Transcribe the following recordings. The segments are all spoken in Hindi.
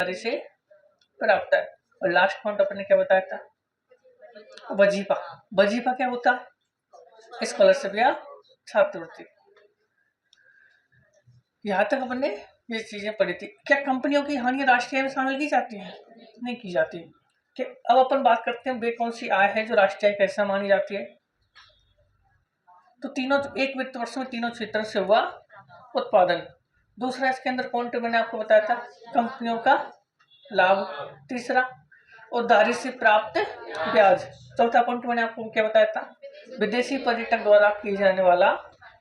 से प्राप्त है। और लास्ट पॉइंट अपन ने क्या बताया था, वजीफा। वजीफा क्या होता है, स्कॉलरशिप या छात्रवृत्ति। यहाँ तक अपन ने ये चीजें पढ़ी थी। क्या कंपनियों की हानि राष्ट्रीय आय में शामिल की जाती है? नहीं की जाती। कि अब अपन बात करते हैं वे कौन सी आय है जो राष्ट्रीय आय कैसे मानी जाती है। तो तीनों, एक वित्त वर्ष में तीनों क्षेत्रों से हुआ उत्पादन। दूसरा इसके अंदर पॉइंट मैंने आपको बताया था कंपनियों का लाभ। तीसरा उधारी से प्राप्त ब्याज। चौथा पॉइंट मैंने आपको क्या बताया था, विदेशी पर्यटक द्वारा किए जाने वाला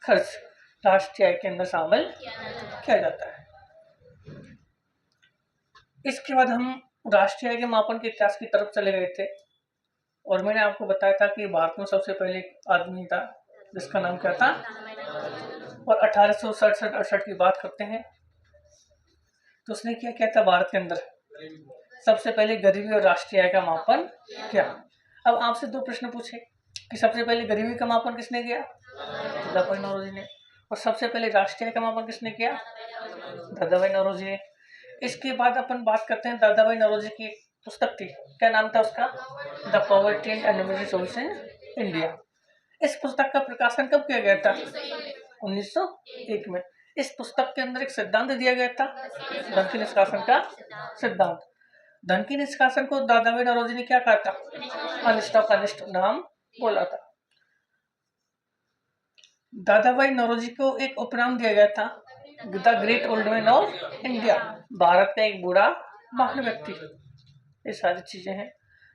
खर्च राष्ट्रीय आय के अंदर शामिल किया जाता है। इसके बाद हम राष्ट्रीय आय के मापन के इतिहास की तरफ चले गए थे और मैंने आपको बताया था कि भारत में सबसे पहले आदमी था जिसका नाम क्या था, और 1867-68 की बात करते हैं तो उसने क्या था भारत के अंदर सबसे पहले गरीबी और राष्ट्रीय आय का मापन किया। अब आपसे दो प्रश्न पूछे कि सबसे पहले गरीबी का मापन किसने किया, दादाभाई नौरोजी ने, और सबसे पहले राष्ट्रीय आय का मापन किसने किया, दादाभाई नौरोजी ने। इसके बाद अपन बात करते हैं दादाभाई नौरोजी की पुस्तक थी, क्या नाम था उसका, the poverty and enmity solution in India. इस पुस्तक का प्रकाशन कब किया गया था, 1901 में। इस पुस्तक के अंदर एक सिद्धांत दिया गया था, धन के निष्कासन का सिद्धांत। धन के निष्कासन को दादाभाई नौरोजी ने क्या कहा था, अनिष्ट ऑफ अनिष्ट नाम बोला था। दादाभाई नौरोजी को एक उपनाम दिया गया था, the great old man of India, Bharat का एक बूढ़ा महान व्यक्ति। ये सारी चीजें हैं।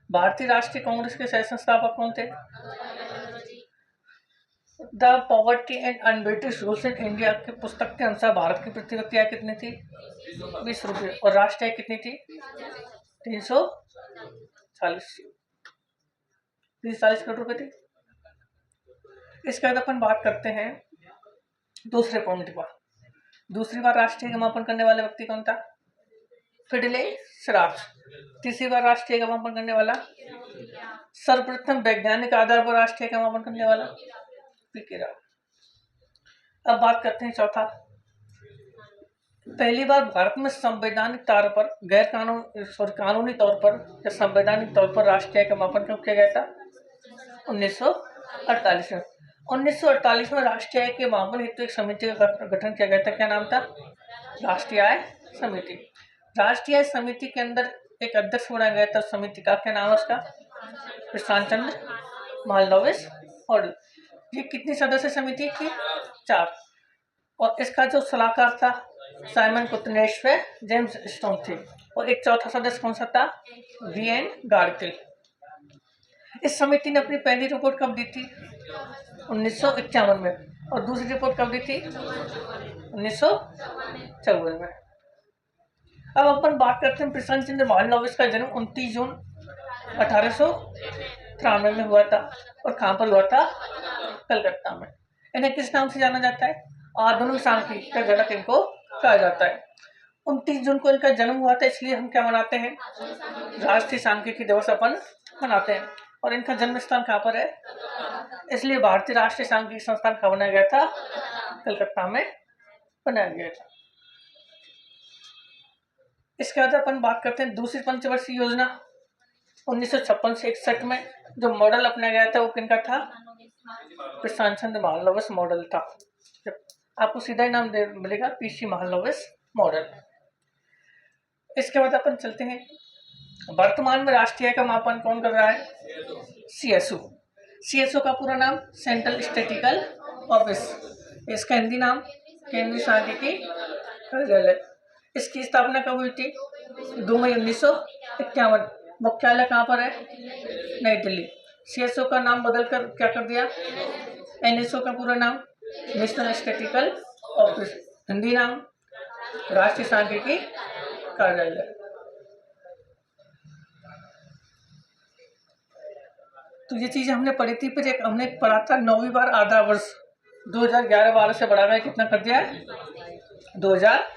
भारतीय राष्ट्रीय कांग्रेस के सह संस्थापक कौन थे, the poverty and unbated rules in India की पुस्तक के अनुसार भारत की प्रति व्यक्ति आय कितनी थी, 20 रुपये, और राष्ट्रीय आय कितनी थी, 340 करोड़ रुपए थी। इसके बाद अपन बात करते हैं दूसरे पॉइंट पर। दूसरी बार राष्ट्रीय का मापन करने वाला व्यक्ति कौन था, फिडले सराफ। तीसरी बार राष्ट्रीय का मापन करने वाला, सर्वप्रथम वैज्ञानिक आधार पर राष्ट्रीय का मापन करने वाला पीके राव। अब बात करते हैं चौथा। पहली बार भारत में संवैधानिक तौर पर कानूनी तौर पर या संवैधानिक तौर पर राष्ट्रीय का मापन कब किया गया था, 1948 में। 1948 में राष्ट्रीय आय के मापन हेतु एक समिति का गठन किया गया था, क्या नाम था, राष्ट्रीय आय समिति। राष्ट्रीय आय समिति के अंदर एक अध्यक्ष बनाया गया था, समिति का क्या नाम है उसका, प्रशांत चंद्र महालनोबिस मॉडल। ये कितनी सदस्य समिति थी, 4। और इसका जो सलाहकार था साइमन कुतनेश्वर जेम्स स्टोन थे, और एक चौथा सदस्य कौन सा था, वी.एन. गाडगिल। इस समिति ने अपनी पहली रिपोर्ट कब दी थी, 1951 में, और दूसरी रिपोर्ट कब दी थी, 1954 में। अब अपन बात करते हैं प्रशांत चंद्र महालनोबिस का जन्म 29 जून 1893 में हुआ था, और कहाँ पर हुआ था, कलकत्ता में। इन्हें किस नाम से जाना जाता है, आधुनिक सांख्यिकी का जनक इनको कहा जाता है। 29 जून को इनका जन्म हुआ था, इसलिए हम क्या मनाते हैं, राष्ट्रीय सांख्यिकी दिवस अपन मनाते हैं। और इनका जन्म स्थान कहाँ पर है, इसलिए भारतीय राष्ट्रीय सांख्यिकी संस्थान कहाँ बनाया गया था, कलकत्ता में बनाया गया था। इसके बाद अपन बात करते हैं दूसरी पंचवर्षीय योजना। 1956 से 61 में जो मॉडल अपनाया गया था वो किनका था, प्रशांत चंद्र महालनोबिस मॉडल था। आपको सीधा ही नाम मिलेगा, पीसी महालनोबिस मॉडल। इसके बाद अपन चलते हैं, वर्तमान में राष्ट्रीय का मापन कौन कर रहा है, सीएसओ। सीएसओ का पूरा नाम सेंट्रल स्टैटिस्टिकल ऑफिस, इसका हिंदी नाम केंद्रीय सांख्यिकी कार्यालय। इसकी स्थापना कब हुई थी, 2 मई 1951। मुख्यालय कहाँ पर है, नई दिल्ली। सीएसओ का नाम बदलकर क्या कर दिया, एनएसओ का पूरा नाम नेशनल स्टैटिस्टिकल ऑफिस, हिंदी नाम राष्ट्रीय सांख्यिकी कार्यालय। तो ये चीजें हमने पढ़ी थी। फिर एक हमने पढ़ा था 9वीं बार आधा वर्ष 2011-12 से बढ़ाकर कितना कर दिया है, 2000,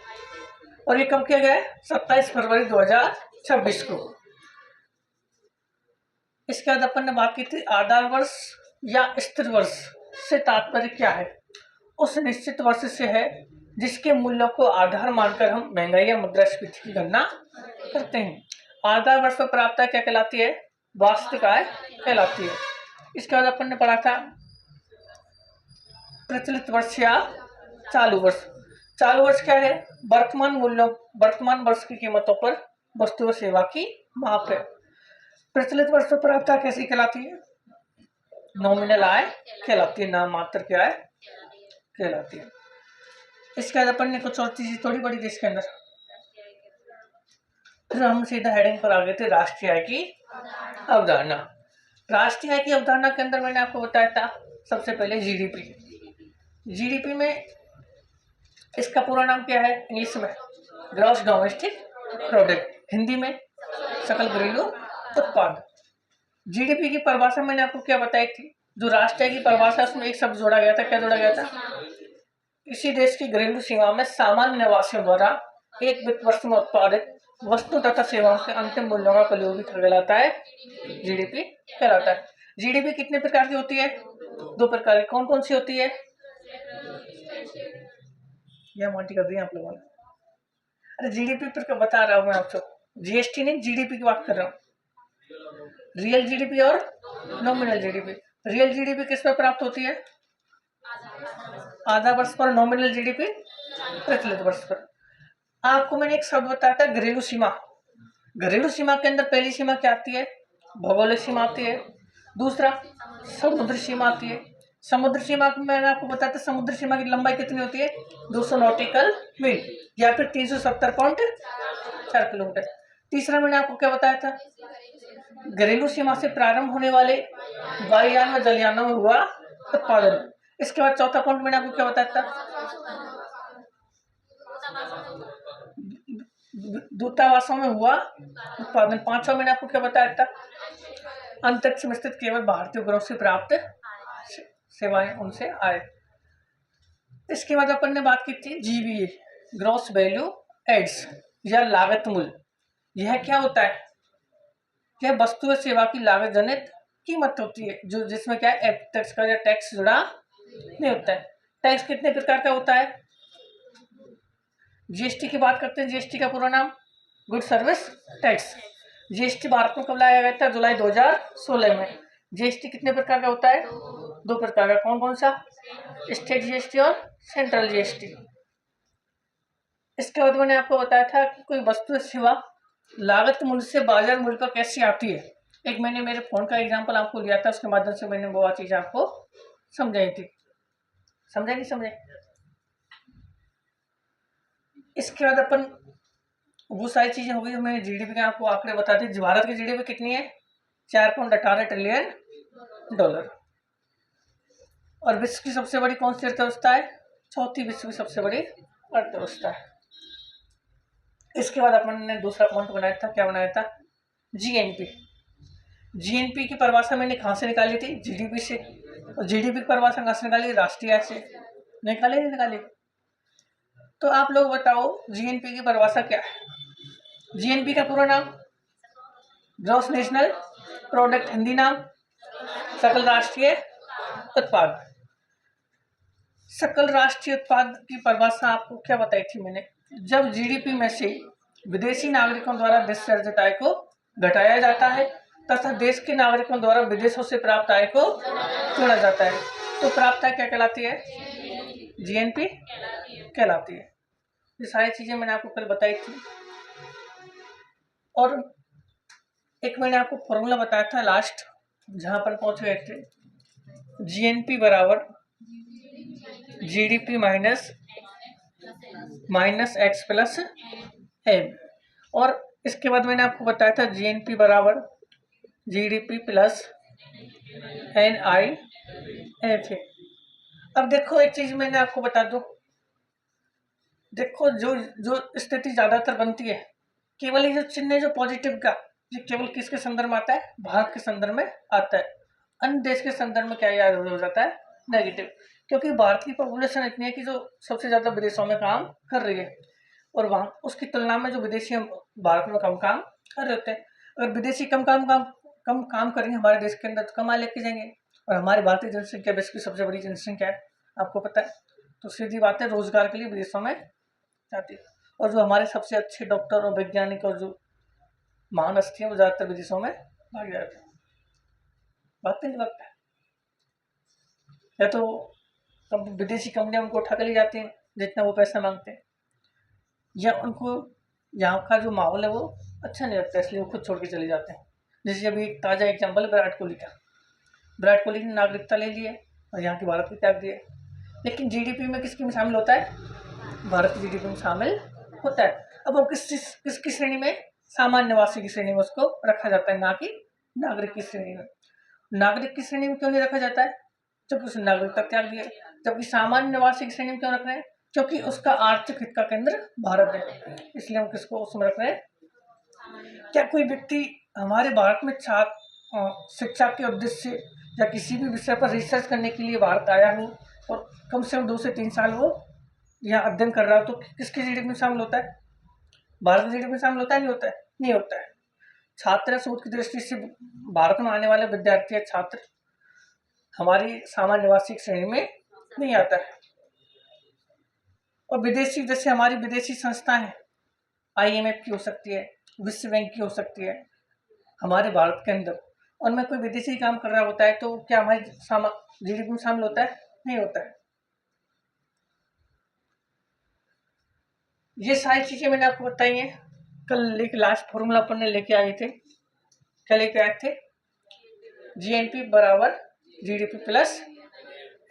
और ये कब किया गया है, 27 फरवरी 2026 को। इसके बाद अपन ने बात की थी आधार वर्ष या स्थिर वर्ष से तात्पर्य क्या है, उस निश्चित वर्ष से है जिसके मूल्यों को आधार मानकर हम महंगाई या मुद्रास्फीति की गणना करते हैं। आधार वर्ष पर प्राप्त आय क्या कहलाती है? वास्तविक आय कहलाती है। इसके बाद अपन ने पढ़ा था प्रचलित वर्ष या चालू वर्ष। चालू वर्ष क्या है? वर्तमान वर्ष की कीमतों पर वस्तु और सेवा की माप है। प्रचलित वर्ष पर प्राप्त आय कैसी कहलाती है? नॉमिनल आय कहलाती है, नाम मात्र की आय कहलाती है। इसके बाद अपन ने कुछ और चीजें थोड़ी बड़ी थी इसके अंदर, फिर हम सीधा हेडिंग पर आ गए थे राष्ट्रीय आय की अवधारणा। राष्ट्रीय आय की अवधारणा के अंदर मैंने आपको बताया था सबसे पहले जीडीपी। जीडीपी में इसका पूरा नाम क्या है? इंग्लिश में ग्रॉस डोमेस्टिक प्रोडक्ट, हिंदी में सकल घरेलू उत्पाद। जीडीपी की परिभाषा मैंने आपको क्या बताई थी? जो राष्ट्रीय की परिभाषा उसमें एक शब्द जोड़ा गया था। क्या जोड़ा गया था? किसी देश की घरेलू सीमा में सामान्य निवासियों द्वारा एक वित्त वर्ष में उत्पादित वस्तु तथा सेवाओं के अंतिम मूल्यों का कलयुगी कहलाता है, जीडीपी कहलाता है। जीडीपी कितने प्रकार की होती है? 2 प्रकार की। कौन कौन सी होती है? यह मल्टी कर दिया आप लोगों ने। अरे जीडीपी पर बता रहा हूं मैं आपको, जीएसटी नहीं, जीडीपी की बात कर रहा हूँ। रियल जीडीपी और नॉमिनल जीडीपी। रियल जीडीपी किस पर प्राप्त होती है? आधा वर्ष पर। नॉमिनल जीडीपी प्रचलित वर्ष पर। आपको मैंने एक शब्द बताया था घरेलू सीमा। घरेलू सीमा के अंदर पहली सीमा क्या आती है? भौगोलिक सीमा आती है। दूसरा समुद्र सीमा आती है। समुद्र सीमा में मैंने आपको बताया था समुद्र सीमा की लंबाई कितनी होती है? 200 नॉटिकल मील या फिर 370.4 किलोमीटर। तीसरा मैंने आपको क्या बताया था? घरेलू सीमा से प्रारंभ होने वाले वायुयान व जलयानों में हुआ उत्पादन। इसके बाद चौथा पॉइंट मैंने आपको क्या बताया था? दूतावासों में हुआ उत्पादन। पांचवा मैंने आपको क्या बताया था? अंतरिक्ष में स्थित केवल भारतीय उपग्रहों से प्राप्त सेवाएं उनसे आए। इसके बाद अपन ने बात की थी जीवीए, ग्रॉस वैल्यू एड्स या लागत मूल्य। यह क्या होता है? यह वस्तु और सेवा की लागत जनित कीमत होती है, जो जिसमें क्या है टैक्स का या टैक्स जुड़ा नहीं होता है। टैक्स कितने प्रकार का होता है? जीएसटी की बात करते हैं। जीएसटी का पूरा नाम good service tax. GST Bharat में कब लाया गया था? जुलाई 2016 में। जीएसटी कितने प्रकार का होता है? 2 प्रकार का। कौन कौन सा? स्टेट जीएसटी और सेंट्रल जीएसटी। इसके बाद मैंने आपको बताया था कि कोई वस्तु सेवा लागत मूल्य से बाजार मूल्य पर कैसी आती है। एक मैंने मेरे फोन का एग्जांपल आपको लिया था, उसके माध्यम से मैंने वो चीज आपको समझाई थी। समझे नहीं समझे? इसके बाद अपन वो सारी चीजें हो गई। मैंने जीडीपी के आपको आंकड़े बता दी। भारत की जीडीपी कितनी है? 4.18 ट्रिलियन डॉलर। और विश्व की सबसे बड़ी कौन सी अर्थव्यवस्था है? चौथी विश्व की सबसे बड़ी अर्थव्यवस्था है। इसके बाद अपन ने दूसरा पॉइंट बनाया था। क्या बनाया था? जीएनपी। जीएनपी की परिभाषा मैंने कहाँ से निकाली थी? जीडीपी से। और जीडीपी की परिभाषा कहाँ से निकाली? राष्ट्रीय आय से। निकाली। तो आप लोग बताओ जीएनपी की परिभाषा क्या है? जीएनपी का पूरा नाम ग्रॉस नेशनल प्रोडक्ट, हिंदी नाम सकल राष्ट्रीय उत्पाद। सकल राष्ट्रीय उत्पाद की परिभाषा आपको क्या बताई थी मैंने? जब जीडीपी में से विदेशी नागरिकों द्वारा देश से अर्जित आय को घटाया जाता है तथा देश के नागरिकों द्वारा विदेशों से प्राप्त आय को जोड़ा जाता है, तो प्राप्त आय क्या कहलाती है? जीएनपी कहलाती है। ये सारी चीजें मैंने आपको कल बताई थी। और एक मैंने आपको फॉर्मूला बताया था लास्ट, जहां पर पहुंच गए थे। जीएनपी बराबर GDP minus X plus M. और इसके बाद मैंने आपको बताया था जीएनपी बराबर जीडीपी प्लस NIF। अब देखो एक चीज मैंने आपको बता दूं। देखो जो स्थिति ज्यादातर बनती है, केवल ये जो चिन्ह है जो पॉजिटिव का, ये केवल किसके संदर्भ में आता है? भारत के संदर्भ में आता है। अन्य देश के संदर्भ में क्या याद हो जाता है? नेगेटिव। क्योंकि भारत की पॉपुलेशन इतनी है कि जो सबसे ज्यादा विदेशों में काम कर रही है, और वहां उसकी तुलना में जो विदेशी भारत में कम काम कर रहे होते हैं। अगर विदेशी कम काम करेंगे हमारे देश के अंदर तो कमा लेके जाएंगे। और हमारी भारतीय जनसंख्या विश्व की सबसे बड़ी जनसंख्या है, आपको पता है। तो सीधी बात है, रोजगार के लिए विदेशों में जाती है। और जो हमारे सबसे अच्छे डॉक्टर और वैज्ञानिक और जो महान हस्ती है वो ज़्यादातर विदेशों में भाग जाते हैं। भागते नहीं भागते, या तो विदेशी कंपनियां उनको उठा कर ले जाती हैं जितना वो पैसा मांगते हैं, या उनको यहाँ का जो माहौल है वो अच्छा नहीं लगता, इसलिए वो खुद छोड़ के चले जाते हैं। जैसे अभी एक ताज़ा एग्जाम्पल विराट कोहली का। विराट कोहली ने नागरिकता ले ली है और यहाँ की भारत को त्याग दिया, लेकिन जीडीपी में किसकी में शामिल होता है? भारत की जीडीपी में शामिल होता है। अब वो किसकी श्रेणी में? सामान्य निवासी की श्रेणी में उसको रखा जाता है, ना कि नागरिक की श्रेणी में। नागरिक की श्रेणी में क्यों नहीं रखा जाता है? जब उसने नागरिकता त्याग दी है। जबकि सामान्य निवासी की श्रेणी में क्यों रख रहे हैं? क्योंकि उसका आर्थिक हित का केंद्र भारत है, इसलिए हम किसको उसमें रख रहे हैं। क्या कोई व्यक्ति हमारे भारत में शिक्षा के उद्देश्य या किसी भी विषय पर रिसर्च करने के लिए भारत आया हो और कम से कम 2 से 3 साल वो यहाँ अध्ययन कर रहा हो, तो किसके जीडीपी में शामिल होता है? भारत के जीडीपी में शामिल होता है? नहीं होता है? नहीं होता है। छात्र शोध की दृष्टि से भारत में आने वाले विद्यार्थी या छात्र हमारी सामान्य निवासी श्रेणी में नहीं आता है। और विदेशी, जैसे हमारी विदेशी संस्थाएं हैं, IMF की हो सकती है, विश्व बैंक की हो सकती है, हमारे भारत के अंदर उनमें कोई विदेशी काम कर रहा होता है तो क्या हमारे जीडीपी में शामिल होता है? नहीं होता है। ये सारी चीजें मैंने आपको बताई हैं। कल एक लास्ट फॉर्मूला अपन ने लेके आए थे। क्या लेके आए थे? GNP बराबर GDP प्लस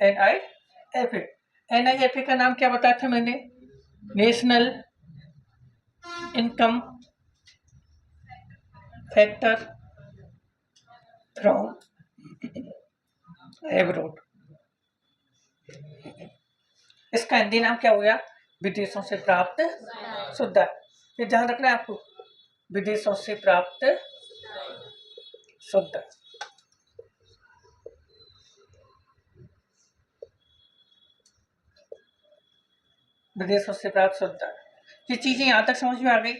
NIFA। NIFA का नाम क्या बताया था मैंने? National income factor from abroad. इसका हिंदी नाम क्या हो गया? विदेशों से प्राप्त शुद्ध। ये ध्यान रखना है आपको, विदेशों से प्राप्त शुद्ध। विदेशों से प्राप्त शुद्ध। ये चीजें यहाँ तक समझ में आ गई?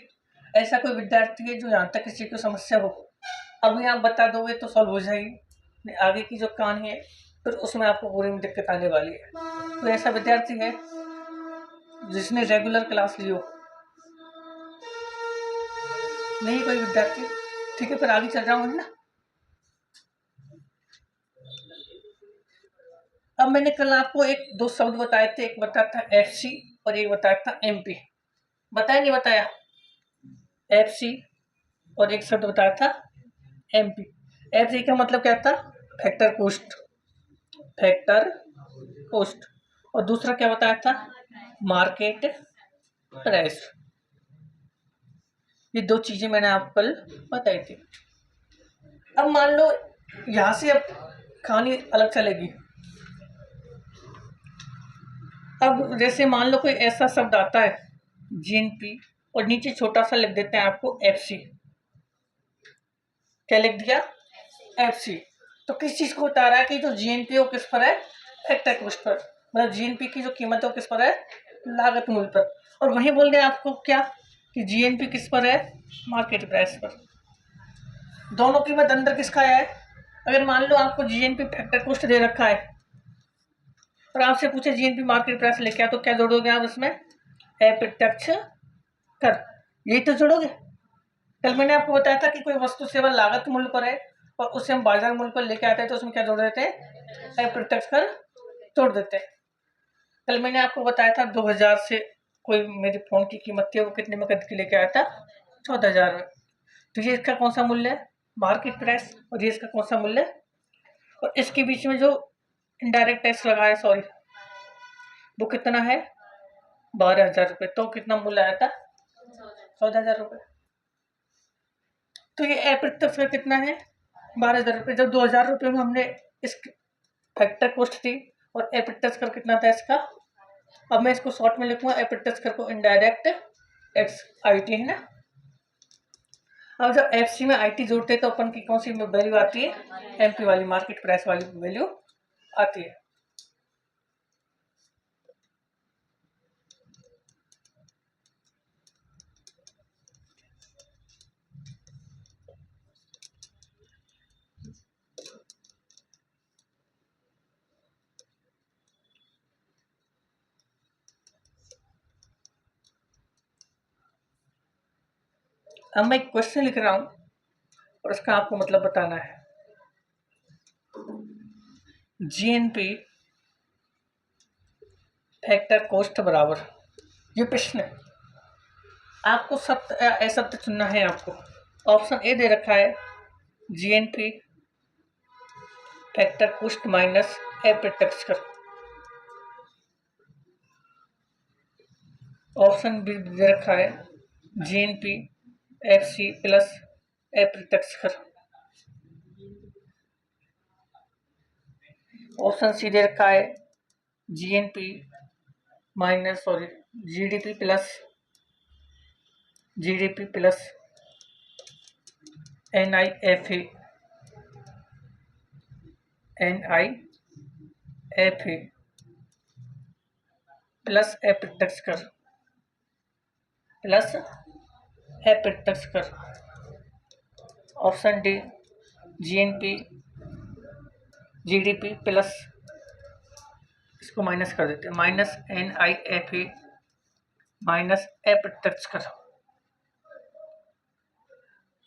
ऐसा कोई विद्यार्थी है जो यहाँ तक किसी को समस्या हो, अभी आप बता दोगे तो सॉल्व हो जाएगी। आगे की जो कहानी है फिर उसमें आपको पूरी में दिक्कत आने वाली है। तो ऐसा विद्यार्थी है जिसने रेगुलर क्लास ली हो? नहीं कोई विद्यार्थी? ठीक है, फिर आगे चल रहा हूँ ना। अब मैंने कल आपको दो शब्द बताए थे, एक बताया था FC और एक बताया था MP। बताया नहीं बताया? FC और एक शब्द बताया था MP। FC का मतलब क्या था? Factor cost. Factor cost. और दूसरा क्या बताया था? Market price. ये दो चीजें मैंने आपको कल बताई थी। अब मान लो यहां से अब कहानी अलग चलेगी। अब जैसे मान लो कोई ऐसा शब्द आता है GNP और नीचे छोटा सा लिख देते हैं आपको FC। क्या लिख दिया? FC। तो किस चीज को बता रहा है कि जो GNP वो किस पर है? Factor cost per. मतलब GNP की जो कीमत है वो किस पर है? लागत मूल्य पर। और वहीं बोल रहे हैं आपको क्या कि GNP किस पर है? मार्केट प्राइस पर। दोनों कीमत अंदर किसका है? अगर मान लो आपको GNP फैक्टर कॉस्ट दे रखा है और आपसे पूछे GNP मार्केट प्राइस लेके आ, तो क्या जोड़ोगे आप इसमें? अप्रत्यक्ष कर, यही तो जोड़ोगे। कल मैंने आपको बताया था कि कोई वस्तु सेवा लागत मूल्य पर है और उसे हम बाजार मूल्य पर लेके आते हैं तो उसमें क्या जोड़ देते हैं? अप्रत्यक्ष कर जोड़ देते हैं। कल मैंने आपको बताया था 2000 से कोई मेरे फोन की कीमत थी, वो कितने में खरीद के लेके आया था? 14,000 में। तो ये इसका कौन सा मूल्य है? Market price. और ये इसका कौन सा मूल्य है? और इसके बीच में जो इनडायरेक्ट टैक्स लगा है, सॉरी, वो कितना है? 12,000 रुपये। तो कितना मूल्य आया था? 14,000 रुपये। तो ये अप्रत्यक्ष कर कितना है? 12,000 रुपये। जब 2,000 रुपये में हमने इस फैक्टर कॉस्ट थी और अप्रत्यक्ष कर कितना था इसका? अब मैं इसको शॉर्ट में लिखूंगा, अप्रत्यक्ष कर को इनडायरेक्ट टैक्स IT है ना। अब जब FC में IT जोड़ते हैं तो अपन की कौन सी वैल्यू आती है? MP वाली, मार्केट प्राइस वाली वैल्यू आती है। अब मैं एक क्वेश्चन लिख रहा हूं और उसका आपको मतलब बताना है। जीएनपी फैक्टर कॉस्ट बराबर, ये प्रश्न है, आपको सत्य या असत्य चुनना है। आपको ऑप्शन ए दे रखा है जीएनपी फैक्टर कॉस्ट माइनस अप्रत्यक्ष कर, ऑप्शन बी दे रखा है जीएनपी एफसी प्लस अप्रत्यक्ष कर, ऑप्शन सी दे रखा है GNP minus GDP plus NIFA plus अप्रत्यक्ष कर, option D GNP GDP plus, इसको माइनस कर देते हैं, माइनस एनआईएफए माइनस अप्रत्यक्ष कर।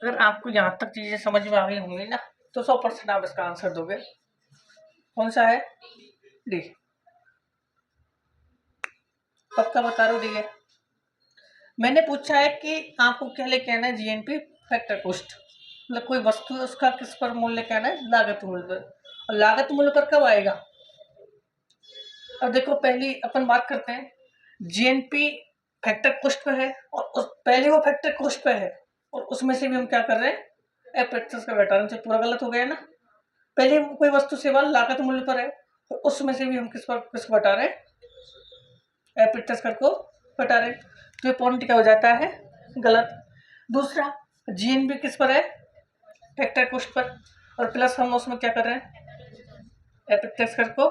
अगर आपको यहाँ तक चीजें समझ में आ गई होंगी ना तो 100% आप इसका आंसर दोगे। कौन सा है? डी। पक्का बता रहा हूँ डी है। मैंने पूछा है कि आपको क्या लेके आना है जीएनपी फैक्टर कॉस्ट, मतलब कोई वस्तु है उसका किस पर मूल्य लेके आना है, लागत मूल्य पर। और लागत मूल्य पर कब आएगा? अब देखो पहली अपन बात करते हैं, जीएनपी फैक्टर कॉस्ट पे है और पहले वो फैक्टर कॉस्ट पे है और उसमें से भी हम क्या कर रहे हैं अप्रत्यक्ष का घटा रहे हैं। पूरा गलत हो गया ना। पहले कोई वस्तु सेवा लागत मूल्य पर है और उसमें से भी हम किसको घटा रहे हैं अप्रत्यक्ष कर को घटा रहे हैं, तो ये पॉइंट क्या हो जाता है गलत। दूसरा जीएनपी किस पर है? फैक्टर कॉस्ट पर, और प्लस हम उसमें क्या कर रहे हैं अप्रत्यक्ष कर को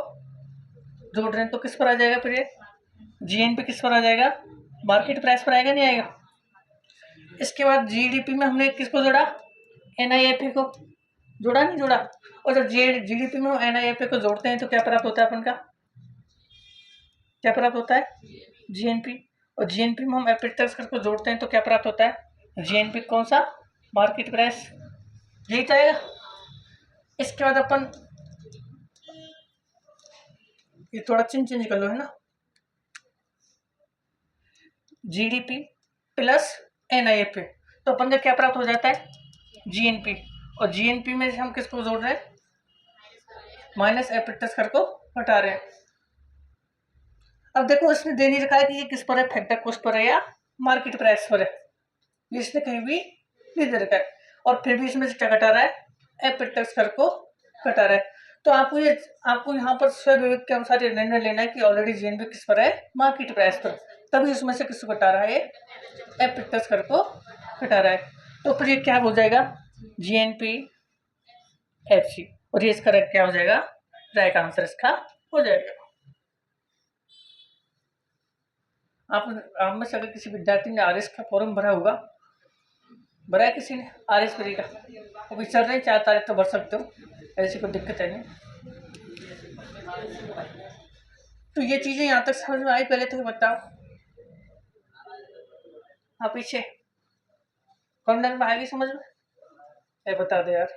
जोड़ रहे हैं, तो किस पर आ जाएगा फिर ये जीएनपी किस पर आ जाएगा? मार्केट प्राइस पर आएगा, नहीं आएगा। इसके बाद जीडीपी में हमने किसको जोड़ा? एनआईएफए को जोड़ा, नहीं जोड़ा। और जब जीडीपी में एनआईएफए को जोड़ते हैं तो क्या प्राप्त होता है अपन का? क्या प्राप्त होता है? जीएनपी। और जीएनपी में हम अप्रत्यक्ष कर को जोड़ते हैं तो क्या प्राप्त होता है? जीएनपी कौन सा? Market price. यही तो आएगा। इसके बाद अपन ये थोड़ा चेंज कर लो, है ना, जीडीपी प्लस एनआईएफए, तो अपन का क्या प्राप्त हो जाता है? जीएनपी। और जीएनपी में हम किसको जोड़ रहे हैं? माइनस अप्रत्यक्ष कर को हटा रहे हैं। अब देखो इसने दे नहीं रखा है कि ये किस पर है, फैक्टर कॉस्ट पर है या मार्केट प्राइस पर है, ये इसने कहीं भी नहीं दे रखा है। और फिर भी इसमें से क्या घटा रहा है? अप्रत्यक्ष कर को घटा रहा है। तो आपको यहाँ पर स्वविवेक के अनुसार ये निर्णय लेना है कि ऑलरेडी जीएनपी किस पर है? मार्केट प्राइस पर, तभी इसमें से किसको घटा रहा है? अप्रत्यक्ष कर को घटा रहा है। तो फिर ये क्या हो जाएगा? जीएनपी एफसी, और ये इसका क्या हो जाएगा? राइट आंसर इसका हो जाएगा। आप में से अगर किसी विद्यार्थी ने आरएस का फॉर्म भरा होगा, भरा है किसी ने आरएस फ्री का? अभी चल रहे 4 तारीख तो भर सकते हो, ऐसी कोई दिक्कत है नहीं। तो ये चीजें यहाँ तक समझ में आई? पहले तो बताओ, हाँ पीछे कॉर्नर में आएगी समझ में? ये बता दे यार,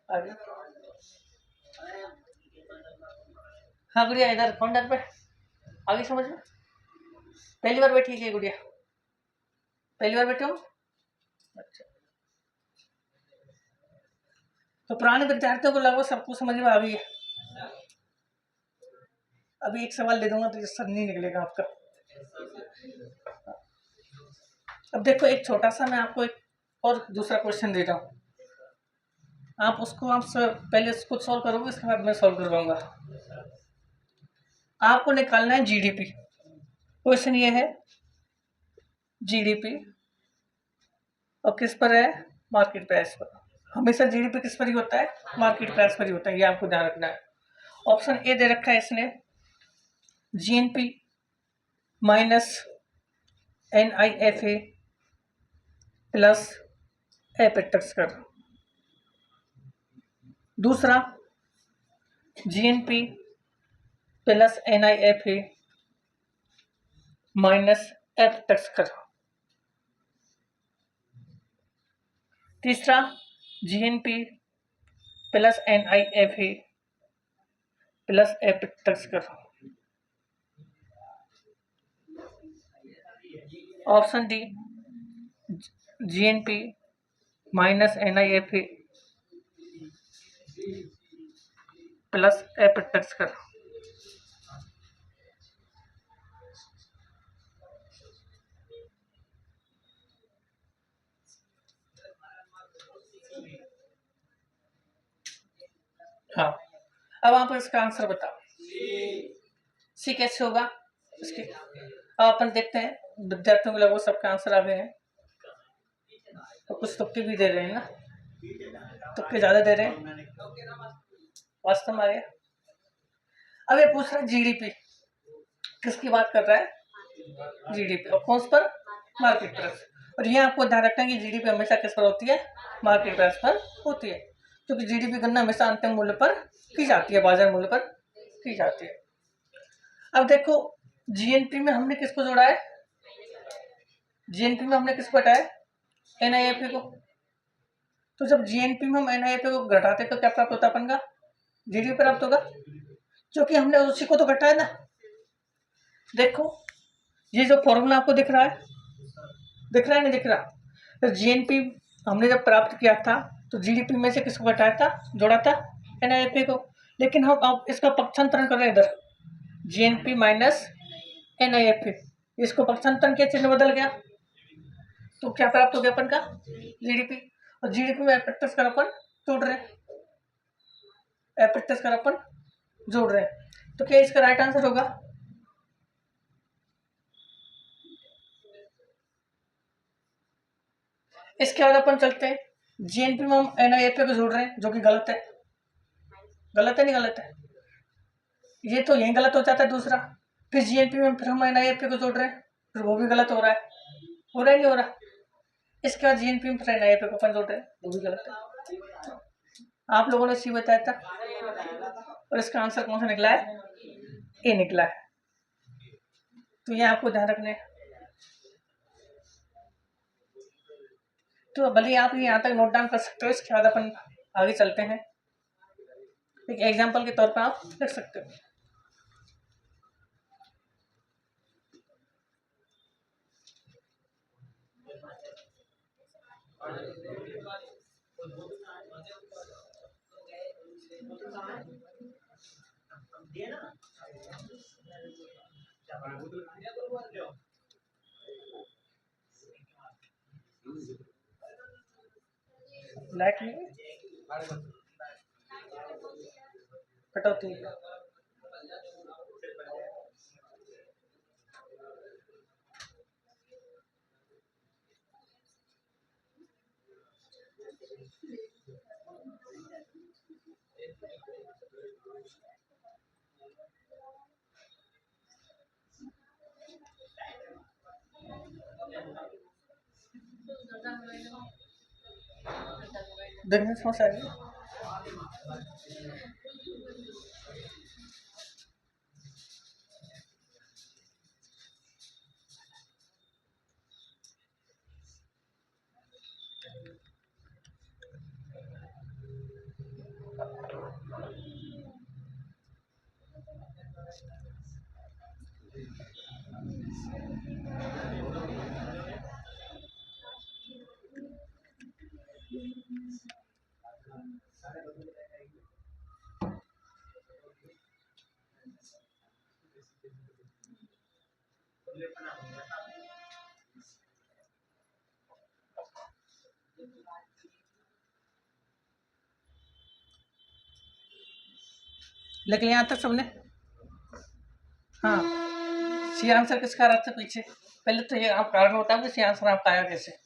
आगे। हाँ गुड़िया इधर कॉर्नर पे आगे समझ में। पहली बार बैठी है गुड़िया? पहली बार बैठे हो? अच्छा, तो पुराने विद्यार्थियों को लगभग सबको समझ में आ गई है। अभी एक सवाल दे दूंगा तो सर नहीं निकलेगा आपका। अब देखो एक छोटा सा मैं आपको एक और दूसरा क्वेश्चन दे रहा हूँ, आप पहले उसको सॉल्व करोगे, इसके बाद मैं सॉल्व करवाऊंगा। आपको निकालना है जीडीपी। क्वेश्चन ये है जीडीपी और किस पर है? मार्केट प्राइस पर। हमेशा जीडीपी किस पर ही होता है? मार्केट प्राइस पर ही होता है, ये आपको ध्यान रखना है। ऑप्शन ए दे रखा है इसने जीएनपी माइनस एनआईएफए प्लस अप्रत्यक्ष कर। दूसरा GNP plus NIFA minus F tax करो। तीसरा GNP plus NIFE plus F tax करो। Option D GNP minus NIFE plus F tax करो। हाँ, अब आप इसका आंसर बताओ। सी कैसे होगा इसके? अब अपन देखते हैं विद्यार्थियों को लगभग सबका आंसर आ गए हैं, तो कुछ तुक्के भी दे रहे हैं ना, तुक्के ज्यादा दे रहे हैं, वास्तव में आ गया। अब ये पूछ रहा है जीडीपी किसकी बात कर रहा है? जीडीपी, और कौन पर? Market price. और ये आपको ध्यान रखना है कि जीडीपी हमेशा किस पर होती है? मार्केट प्राइस पर होती है, क्योंकि जीडीपी गणना हमेशा अंतिम मूल्य पर की जाती है, बाजार मूल्य पर की जाती है। अब देखो जीएनपी में हमने किसको जोड़ा है? जीएनपी में हमने किसको हटाया? एनआईएफए को। तो जब जीएनपी में हम एनआईएफए को घटाते तो क्या प्राप्त होता अपन का? जीडीपी प्राप्त होगा, क्योंकि हमने उसी को तो घटाया ना। देखो ये जो फॉर्मूला आपको दिख रहा है, दिख रहा है नहीं दिख रहा? तो जीएनपी हमने जब प्राप्त किया था तो जीडीपी में से किसको घटाया था? जोड़ा था एनआईएफए को। लेकिन हम अब इसका पक्षांतरण कर रहे हैं इधर, जीएनपी माइनस एनआईएफए, इसको पक्षांतरण के चिन्ह बदल गया, तो क्या प्राप्त हो गया अपन का? जीडीपी। और जीडीपी में एफेक्टस कर अपन जोड़ रहे हैं, एफेक्टस कर अपन जोड़ रहे हैं, तो क्या इसका राइट आंसर होगा? इसके बाद अपन चलते हैं, जीएनपी में हम एनआईएफए को जोड़ रहे हैं, जो कि गलत है। गलत है नहीं गलत है? ये तो यही गलत हो जाता है दूसरा। फिर जीएनपी में फिर हम एनआईएफए को जोड़ रहे हैं, फिर वो भी गलत हो रहा है। हो रहा है नहीं हो रहा? इसके बाद जीएनपी में फिर एनआईएफए को अपन जोड़ रहे हैं, वो भी गलत है। आप लोगों ने सी बताया था, और इसका आंसर कौन सा निकला है? ए निकला है। तो ये आपको ध्यान रखने, तो भले आप यहाँ तक नोट डाउन कर सकते हो, इसके बाद अपन आगे चलते हैं, एक एग्जाम्पल के तौर पर आप लिख सकते हो। लाइट में कटौती, देखने समझ आ रही है? लेकिन यहाँ तक सबने, हाँ, सी आंसर किसका रहा था पीछे? पहले तो ये आप कारण बताओ कि सी आंसर आपका आया कैसे?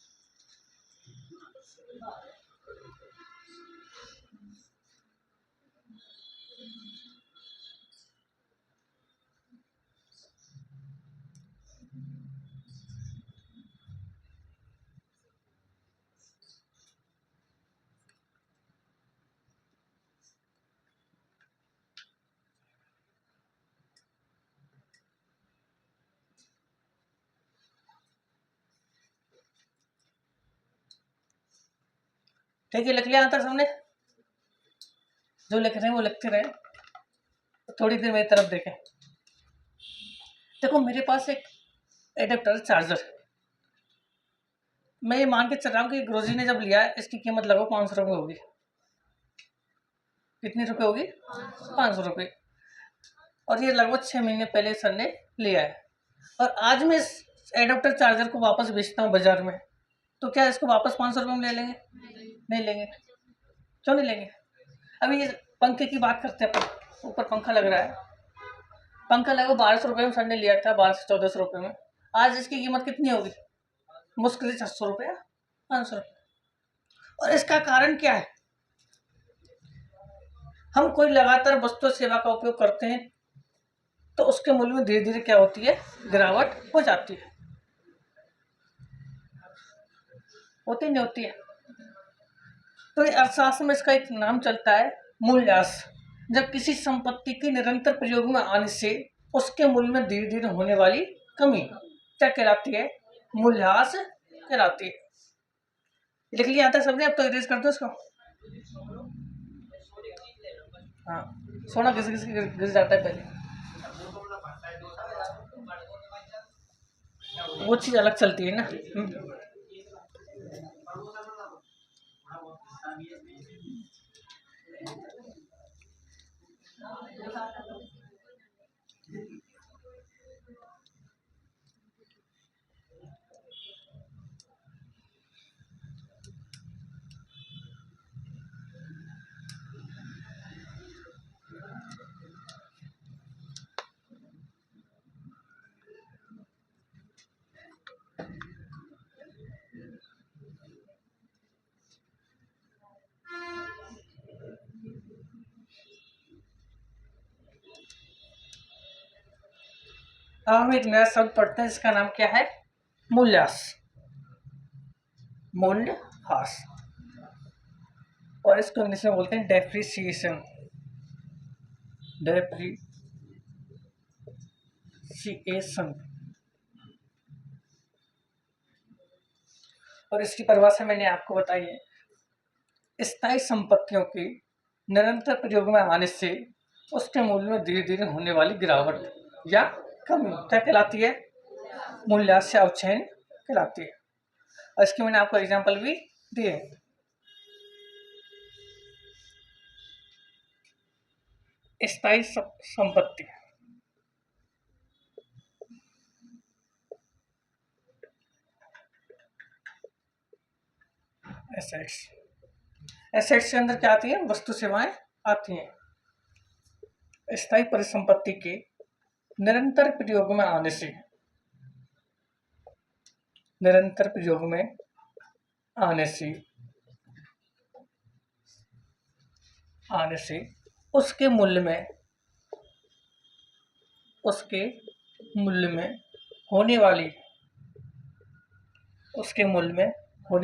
ठीक है, लिख लिया आता सामने? जो लिख रहे हैं वो लिखते रहे, थोड़ी देर मेरी तरफ देखें। देखो मेरे पास एक एडेप्टर चार्जर, मैं ये मान के चल रहा हूँ कि गुरुजी ने जब लिया है इसकी कीमत लगभग 500 रुपये होगी। कितनी रुपये होगी? 500 रुपये। और ये लगभग 6 महीने पहले सर ने लिया है। और आज मैं इस एडाप्टर चार्जर को वापस बेचता हूँ बाजार में, तो क्या इसको वापस 500 रुपये में ले लेंगे? नहीं लेंगे। क्यों नहीं लेंगे? अभी ये पंखे की बात करते हैं अपन, ऊपर पंखा लग रहा है, पंखा लगा 1200 रुपये में सर ने लिया था, 1200 से 1400 रुपये में। आज इसकी कीमत कितनी होगी? मुश्किल से 600 रुपये, 500 रुपये। और इसका कारण क्या है? हम कोई लगातार वस्तु सेवा का उपयोग करते हैं तो उसके मूल्य में धीरे धीरे क्या होती है? गिरावट हो जाती है। होती नहीं होती है? तो ये अर्थशास्त्र में इसका एक नाम चलता है मूल्यह्रास। जब किसी संपत्ति के निरंतर प्रयोग में आने से उसके मूल्य में धीरे धीरे होने वाली कमी क्या कहलाती है? मूल्यह्रास कहलाती है। लिख लिया आता है सबने? अब तो इरेज कर दो इसको। हाँ, सोना घिस घिस घिस जाता है पहले, वो चीज अलग चलती है ना। अब हम एक नया शब्द पढ़ते हैं, इसका नाम क्या है? मूल्यह्रास। मूल्यह्रास, और इसको इंग्लिश में बोलते हैं डेप्रिसिएशन। डेप्रिसिएशन। और इसकी परिभाषा मैंने आपको बताई है, स्थायी संपत्तियों के निरंतर प्रयोग में आने से उसके मूल्य में धीरे धीरे होने वाली गिरावट या कमी क्या कहलाती है? मूल्यह्रास या अवक्षय कहलाती है। और इसके मैंने आपको एग्जाम्पल भी दिए। स्थायी संपत्ति, एसेट्स। एसेट्स के अंदर क्या आती है? वस्तु सेवाएं आती हैं। स्थायी परिसंपत्ति के निरंतर प्रयोग में आने से, निरंतर प्रयोग में आने से उसके मूल्य में होने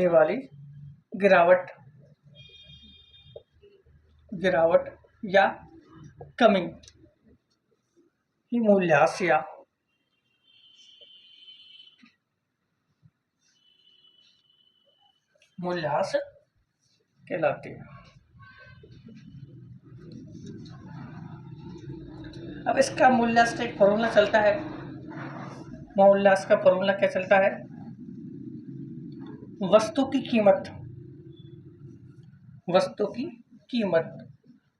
वाली गिरावट या कमी ही मूल्यह्रास या मूल्यह्रास कहलाती है। अब इसका मूल्यह्रास का एक फॉर्मूला चलता है। मूल्यह्रास का फॉर्मूला क्या चलता है? वस्तु की कीमत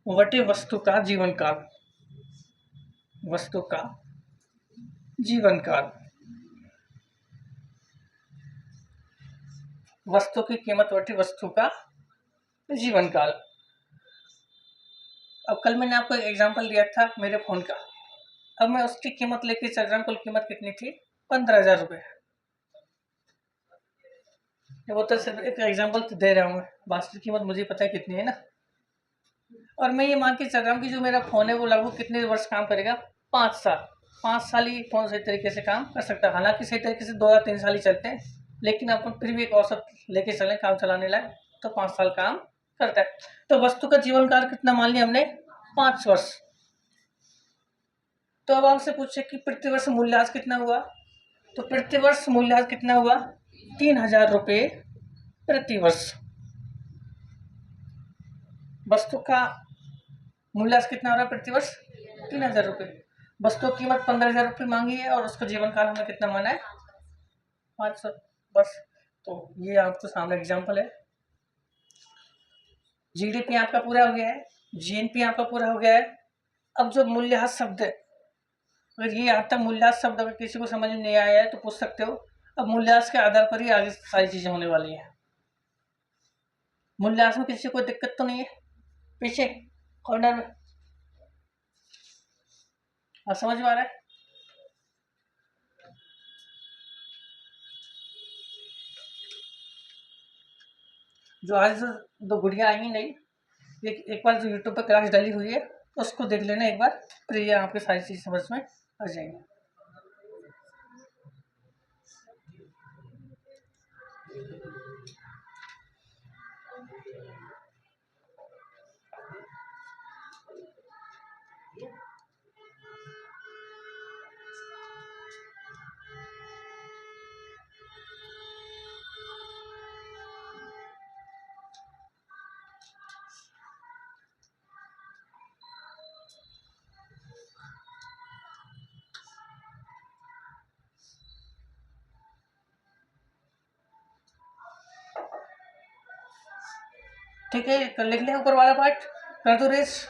बटे वस्तु का जीवनकाल। वस्तु का जीवनकाल, वस्तु की कीमत बटे वस्तु का जीवनकाल। अब कल मैंने आपको एक एग्जांपल दिया था मेरे फोन का। अब मैं उसकी कीमत लेके चल रहा हूँ, कुल कीमत कितनी थी? 15,000 रुपये। वो तो सिर्फ एक एग्जांपल तो दे रहा हूँ मैं, वास्तविक कीमत मुझे पता है कितनी है ना। और मैं ये मान के चल रहा हूँ कि जो मेरा फ़ोन है वो लगभग कितने वर्ष काम करेगा? 5 साल। 5 साल ही फ़ोन सही तरीके से काम कर सकता है। हालांकि सही तरीके से 2 या 3 साल ही चलते हैं, लेकिन अपन फिर भी एक औसत लेके चलें काम चलाने लायक तो 5 साल काम करता है। तो वस्तु का जीवन काल कितना मान लिया हमने? 5 वर्ष। तो अब आपसे पूछे कि प्रति वर्ष मूल्यह्रास कितना हुआ? तो प्रति वर्ष मूल्यह्रास कितना हुआ? 3,000 रुपये प्रति वर्ष। वस्तु का मूल्य कितना हो रहा है प्रतिवर्ष? 3000 रुपये। वस्तु की कीमत 15,000 रुपये मांगी है और उसका जीवन काल हमें कितना माना है? 500 बस। तो ये आपके सामने एग्जाम्पल है। जीडीपी आपका पूरा हो गया है, जीएनपी आपका पूरा हो गया है। अब जो मूल्यह्रास शब्द है, अगर ये यहाँ तक मूल्यह्रास शब्द अगर किसी को समझ में नहीं आया है तो पूछ सकते हो। अब मूल्यह्रास के आधार पर ही आगे सारी चीजें होने वाली है। मूल्यह्रास में किसी को दिक्कत तो नहीं है? पीछे कॉर्नर में समझ में आ रहा है? जो आज दो गुड़िया आई नहीं, एक बार जो यूट्यूब पर क्लास डाली हुई है उसको देख लेना एक बार, फिर ये आपकी सारी चीज समझ में आ जाएंगी। ठीक है, कर लिख लें ऊपर वाला पार्ट, कर दो रेस।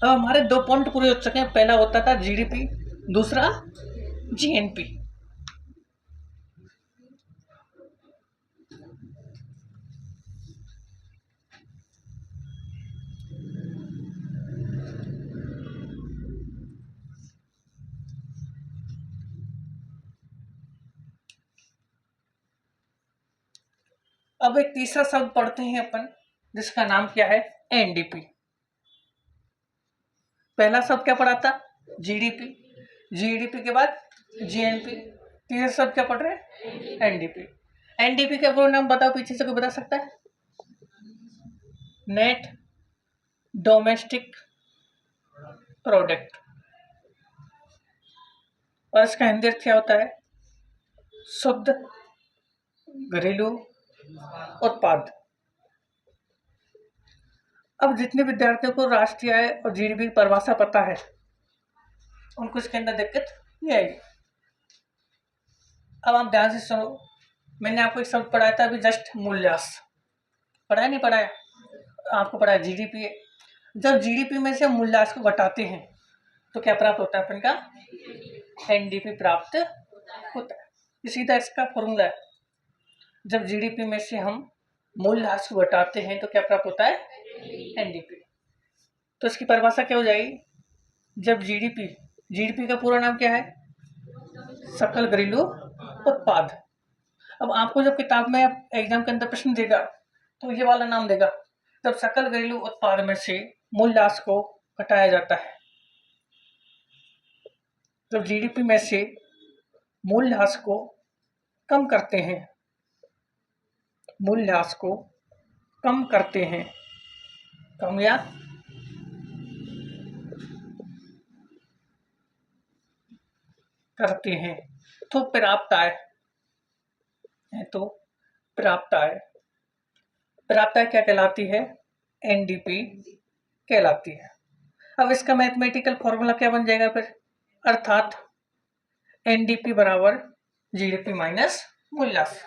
अब हमारे दो पॉइंट पूरे हो चुके हैं। पहला होता था जीडीपी, दूसरा जीएनपी। अब एक तीसरा शब्द पढ़ते हैं अपन, जिसका नाम क्या है? एनडीपी। पहला शब्द क्या पढ़ा था? जीडीपी। जीडीपी के बाद जीएनपी। तीसरा शब्द क्या पढ़ रहे हैं? एनडीपी। एनडीपी का पूरा नाम बताओ, पीछे से कोई बता सकता है? Net domestic product. और इसका हिंदी अर्थ क्या होता है? शुद्ध घरेलू उत्पाद। अब जितने विद्यार्थियों को राष्ट्रीय आय और जीडीपी की परिभाषा पता है उनको इसके अंदर दिक्कत नहीं आएगी। अब आप ध्यान से सुनो, मैंने आपको एक शब्द पढ़ाया था अभी जस्ट, मूल्यह्रास। पढ़ाया नहीं पढ़ाया? आपको पढ़ाया जीडीपी है। जब जीडीपी में से मूल्यह्रास को घटाते हैं तो क्या प्राप्त होता है अपन का? एनडीपी प्राप्त होता है। ये सीधा इसका फॉर्मूला है। जब जीडीपी में से हम मूल्यह्रास को घटाते हैं तो क्या प्राप्त होता है? एनडीपी। तो इसकी परिभाषा क्या हो जाएगी? जब जीडीपी का पूरा नाम क्या है? सकल घरेलू उत्पाद। अब आपको जब किताब में एग्जाम के अंदर प्रश्न देगा तो ये वाला नाम देगा, जब सकल घरेलू उत्पाद में से मूल्यह्रास को घटाया जाता है। जब जीडीपी में से मूल्यह्रास को कम करते हैं, मूल्यह्रास को कम करते हैं, कम या करते हैं तो प्राप्त आय है। तो प्राप्त आय, प्राप्त आय क्या कहलाती है? एनडीपी कहलाती है। अब इसका मैथमेटिकल फॉर्मूला क्या बन जाएगा फिर? अर्थात एनडीपी बराबर जीडीपी माइनस मूल्यह्रास।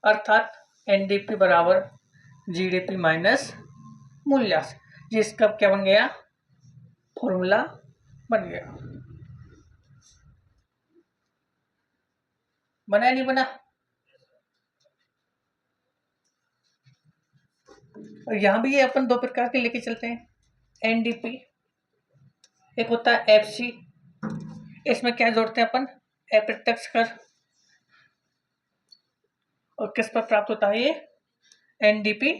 अर्थात एनडीपी बराबर जीडीपी माइनस मूल्यह्रास। ये इसका क्या बन गया? फॉर्मूला बन गया। बना नहीं बना? और यहाँ भी ये अपन दो प्रकार के लेके चलते हैं। एनडीपी, एक होता है एफसी, इसमें क्या जोड़ते हैं अपन? अप्रत्यक्ष कर। और किस पर प्राप्त होता है ये? एनडीपी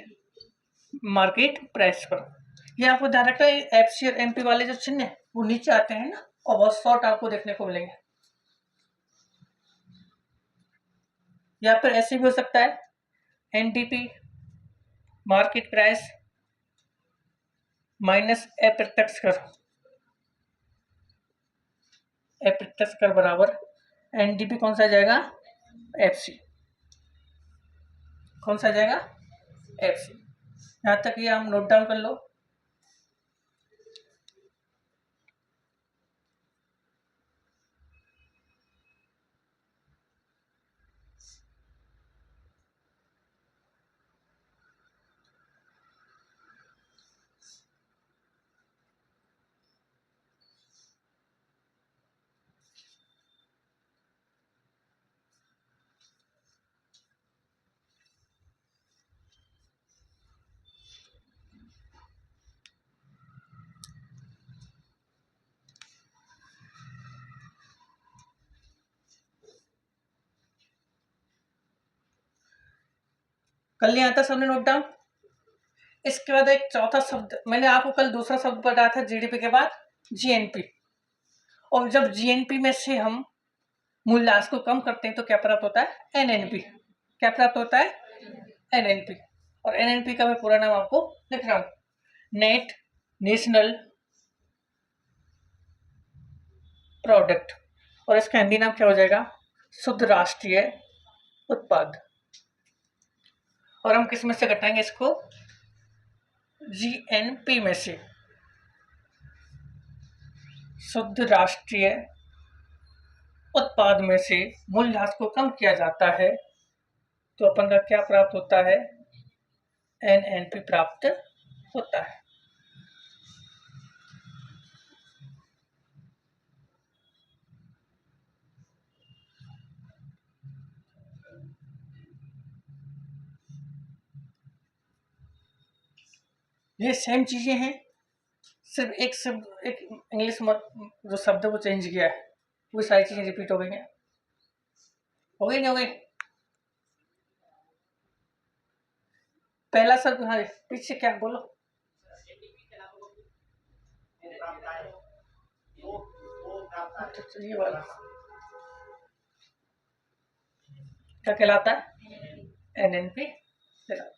मार्केट प्राइस पर। ये आपको ध्यान रखना है, एफसी और एमपी वाले जो चिन्ह है वो नीचे आते हैं ना, और बहुत शॉर्ट आपको देखने को मिलेंगे। या फिर ऐसे भी हो सकता है एनडीपी मार्केट प्राइस माइनस अप्रत्यक्ष कर, अप्रत्यक्ष कर बराबर एनडीपी कौन सा आ जाएगा, एफसी, कौन सा आ जाएगा, एफसी। यहाँ तक ये हम नोट डाउन कर लो। कर लिया था सबने नोट डाउन। इसके बाद एक चौथा शब्द मैंने आपको कल दूसरा शब्द बताया था जीडीपी के बाद जीएनपी, और जब जीएनपी में से हम मूल्यह्रास को कम करते हैं तो क्या प्राप्त होता है, एनएनपी। क्या प्राप्त होता है, एनएनपी। और एनएनपी का मैं पूरा नाम आपको लिख रहा हूं, नेट नेशनल प्रोडक्ट, और इसका हिंदी नाम क्या हो जाएगा, शुद्ध राष्ट्रीय उत्पाद। और हम किस में से घटाएंगे इसको, जीएनपी में से, शुद्ध राष्ट्रीय उत्पाद में से मूल्यह्रास को कम किया जाता है तो अपन का क्या प्राप्त होता है, एनएनपी प्राप्त होता है। ये सेम चीजें हैं, सिर्फ एक शब्द, एक इंग्लिश जो शब्द है वो चेंज किया है, वो सारी चीजें रिपीट हो गई हैं। हो गई नहीं हो गई, पहला शब्द, हाँ पीछे क्या बोलो, ये वाला क्या कहलाता है, एनएनपी कहलाता है।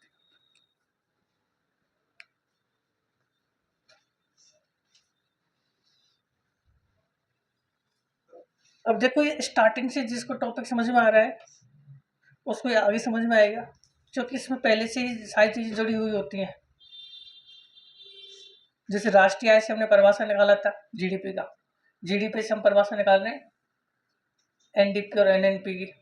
अब देखो ये स्टार्टिंग से जिसको टॉपिक समझ में आ रहा है उसको आगे समझ में आएगा, क्योंकि इसमें पहले से ही सारी चीजें जुड़ी हुई होती हैं। जैसे राष्ट्रीय आय से हमने परिभाषा निकाला था जीडीपी का, जीडीपी से हम परिभाषा निकाल रहे हैं एनडीपी और एनएनपी की।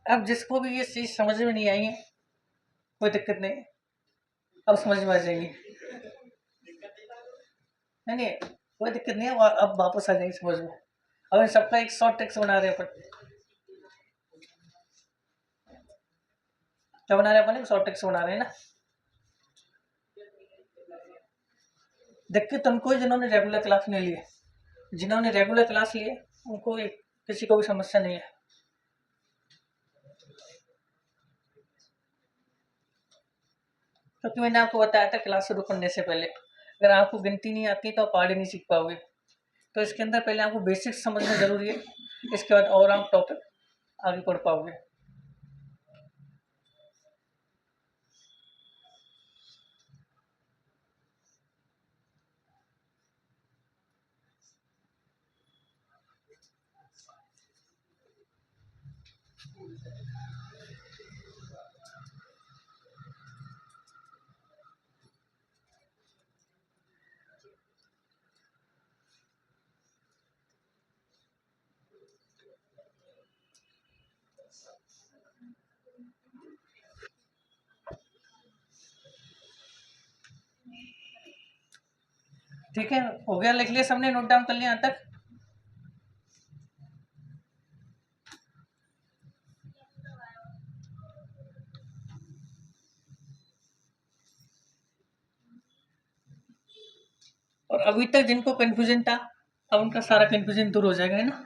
अब जिसको भी ये चीज समझ में नहीं आई है कोई दिक्कत नहीं, अब समझ में आ जाएंगी, नहीं कोई दिक्कत नहीं है, अब वापस आ जाएंगे समझ में। अब इन सबका एक शॉर्ट टेक्स्ट बना रहे हैं अपन, क्या बना रहे हैं अपन, एक शॉर्ट टेक्स्ट बना रहे हैं ना। दिक्कत उनको जिन्होंने रेगुलर क्लास नहीं लिए, जिन्होंने रेगुलर क्लास लिए उनको किसी को भी समस्या नहीं है। क्योंकि मैंने आपको बताया था क्लास शुरू करने से पहले, अगर आपको गिनती नहीं आती तो आप पहाड़ी नहीं सीख पाओगे, तो इसके अंदर पहले आपको बेसिक्स समझना जरूरी है, इसके बाद और आप टॉपिक आगे पढ़ पाओगे। ठीक है, हो गया, लिख लिया सबने, नोट डाउन कर लिया यहाँ तक? और अभी तक जिनको कंफ्यूजन था, अब उनका सारा कंफ्यूजन दूर हो जाएगा, है ना?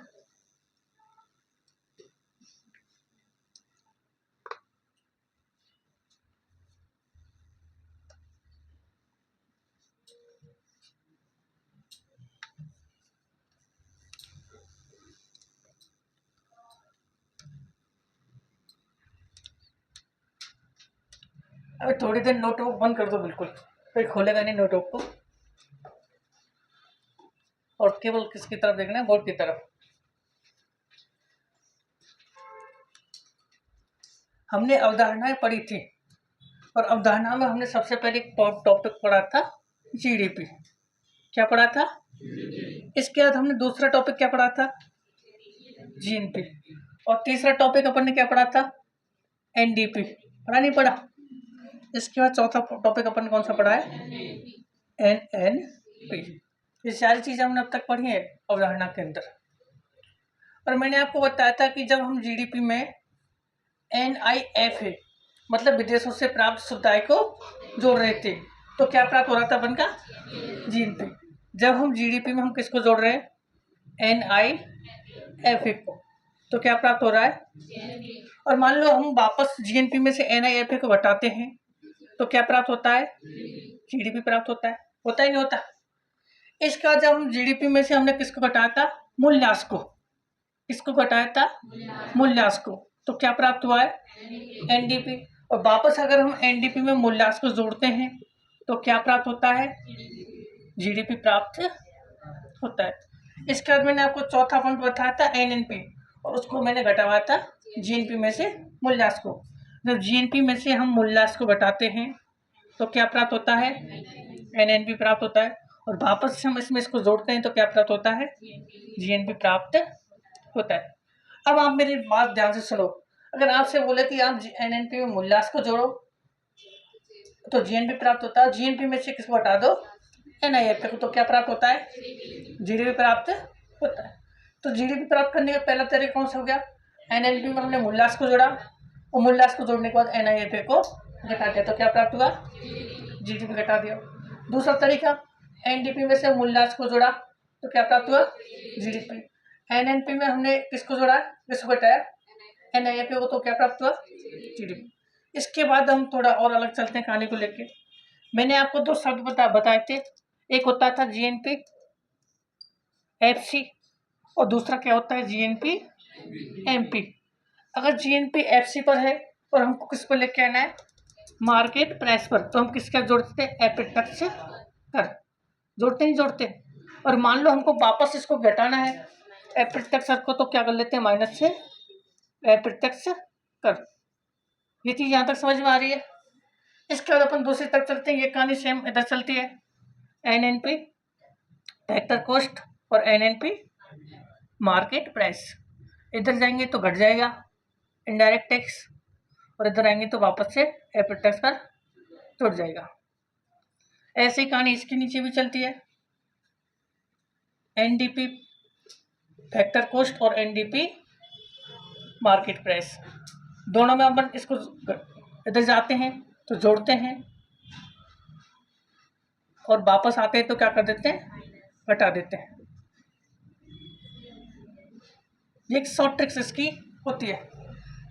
अभी थोड़ी देर नोटबुक बंद कर दो बिल्कुल, फिर खोलेगा नहीं नोटबुक को, और केवल किसकी तरफ देखना है? बोर्ड की तरफ। हमने अवधारणाएं पढ़ी थी, और अवधारणा में हमने सबसे पहले एक टॉपिक पढ़ा था, जीडीपी। क्या पढ़ा था? इसके बाद हमने दूसरा टॉपिक क्या पढ़ा था? जीएनपी। और तीसरा टॉपिक अपन ने क्या पढ़ा था? एनडीपी। पढ़ा नहीं पढ़ा? इसके बाद चौथा टॉपिक अपन ने कौन सा पढ़ा है? एनएनपी। ये सारी चीजें हमने अब तक पढ़ी है अवधारणा के अंदर। और मैंने आपको बताया था कि जब हम जीडीपी में NIFA मतलब विदेशों से प्राप्त सुविधाएं को जोड़ रहे थे, तो क्या प्राप्त हो रहा था अपन का? जीएनपी। जब हम जीडीपी में हम किसको जोड़ रहे हैं? NIFA को, तो क्या प्राप्त हो रहा है? और मान लो हम वापस जीएनपी में से NIFA को घटाते हैं, तो क्या प्राप्त होता है? जीडीपी प्राप्त होता है। होता ही नहीं होता? इसके बाद जब हम जीडीपी में से हमने किसको घटाया था? मूल्यांश को। किसको घटाया था? मूल्यांश को। तो क्या प्राप्त हुआ है? एनडीपी। और वापस अगर हम एनडीपी में मूल्यांश को जोड़ते हैं, तो क्या प्राप्त होता है? जीडीपी प्राप्त होता है। इसके बाद मैंने आपको चौथा पॉइंट बताया था एनएनपी, और उसको मैंने घटाया था जीएनपी में से मूल्यांश को। जब जीएनपी में से हम मूल्यांश को घटाते हैं, तो क्या प्राप्त होता है? एनएनपी प्राप्त होता है। और वापस से हम इसमें इसको जोड़ते हैं, तो क्या प्राप्त होता है? जीएनपी प्राप्त होता है। अब आप मेरी बात ध्यान से सुनो। अगर आपसे बोले कि आप एनएनपी में मूल्यांश को जोड़ो, तो जीएनपी प्राप्त होता है। जीएनपी में से किसको हटा दो? एनआईएफए को, तो क्या प्राप्त होता है? जीडीपी प्राप्त होता है। तो जीडीपी प्राप्त करने का पहला तरीका कौन सा हो गया? एनएनपी में हमने मूल्यांश को जोड़ा, और मूल्यांश को जोड़ने के बाद एनआईएफए को घटा दिया, तो क्या प्राप्त हुआ? जीडीपी घटा दिया। दूसरा तरीका, एनडीपी में से मूल्यांश को जोड़ा, तो क्या प्राप्त हुआ? जीडीपी। एनएनपी में हमने किसको जोड़ा? किसको घटाया? एनआईएफए को, तो क्या प्राप्त हुआ? जीडीपी। इसके बाद हम थोड़ा और अलग चलते हैं कहानी को लेके। मैंने आपको दो शब्द बताए थे, एक होता था जीएनपी एफसी, और दूसरा क्या होता है? GNP MP. अगर जीएनपी एफसी पर है और हमको किस पर लेके आना है? मार्केट प्राइस पर, तो हम किसका जोड़ते हैं? अप्रत्यक्ष कर। जोड़ते नहीं जोड़ते? और मान लो हमको वापस इसको घटाना है अप्रत्यक्ष कर को, तो क्या कर लेते हैं? माइनस से अप्रत्यक्ष कर। ये चीज यहाँ तक समझ में आ रही है? इसके बाद अपन दूसरी तरफ चलते हैं। ये कहानी सेम इधर चलती है, एनएनपी फैक्टर कॉस्ट और एनएनपी मार्केट प्राइस। इधर जाएंगे तो घट जाएगा इनडायरेक्ट टैक्स, और इधर आएंगे तो वापस से अप्रत्यक्ष कर जुड़ जाएगा। ऐसी कहानी इसके नीचे भी चलती है, एनडीपी फैक्टर कॉस्ट और एनडीपी मार्केट प्राइस। दोनों में अपन इसको इधर जाते हैं तो जोड़ते हैं, और वापस आते हैं तो क्या कर देते हैं? घटा देते हैं। ये एक शॉर्ट ट्रिक्स इसकी होती है।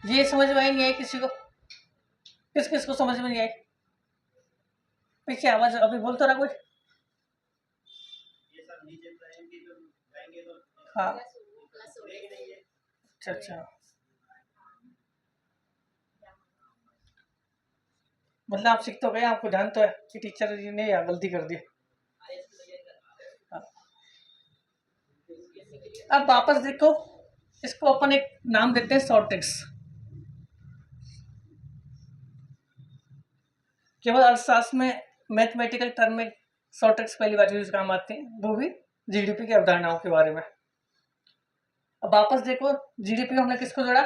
ये समझ में आई नहीं आई किसी को? किस किस को समझ में नहीं आई? पीछे आवाज अभी बोल तो रहा कोई? हाँ, अच्छा अच्छा, मतलब आप सीख तो गए, आपको ध्यान तो है कि टीचर जी ने या गलती कर दी। हाँ। अब वापस देखो, इसको अपन एक नाम देते हैं शॉर्ट ट्रिक्स। केवल अर्थशास्त्र में मैथमेटिकल टर्म में शॉर्ट ट्रिक्स पहली बार यूज काम आते हैं, वो भी जीडीपी की अवधारणाओं के बारे में। अब वापस देखो, जीडीपी में हमने किसको जोड़ा,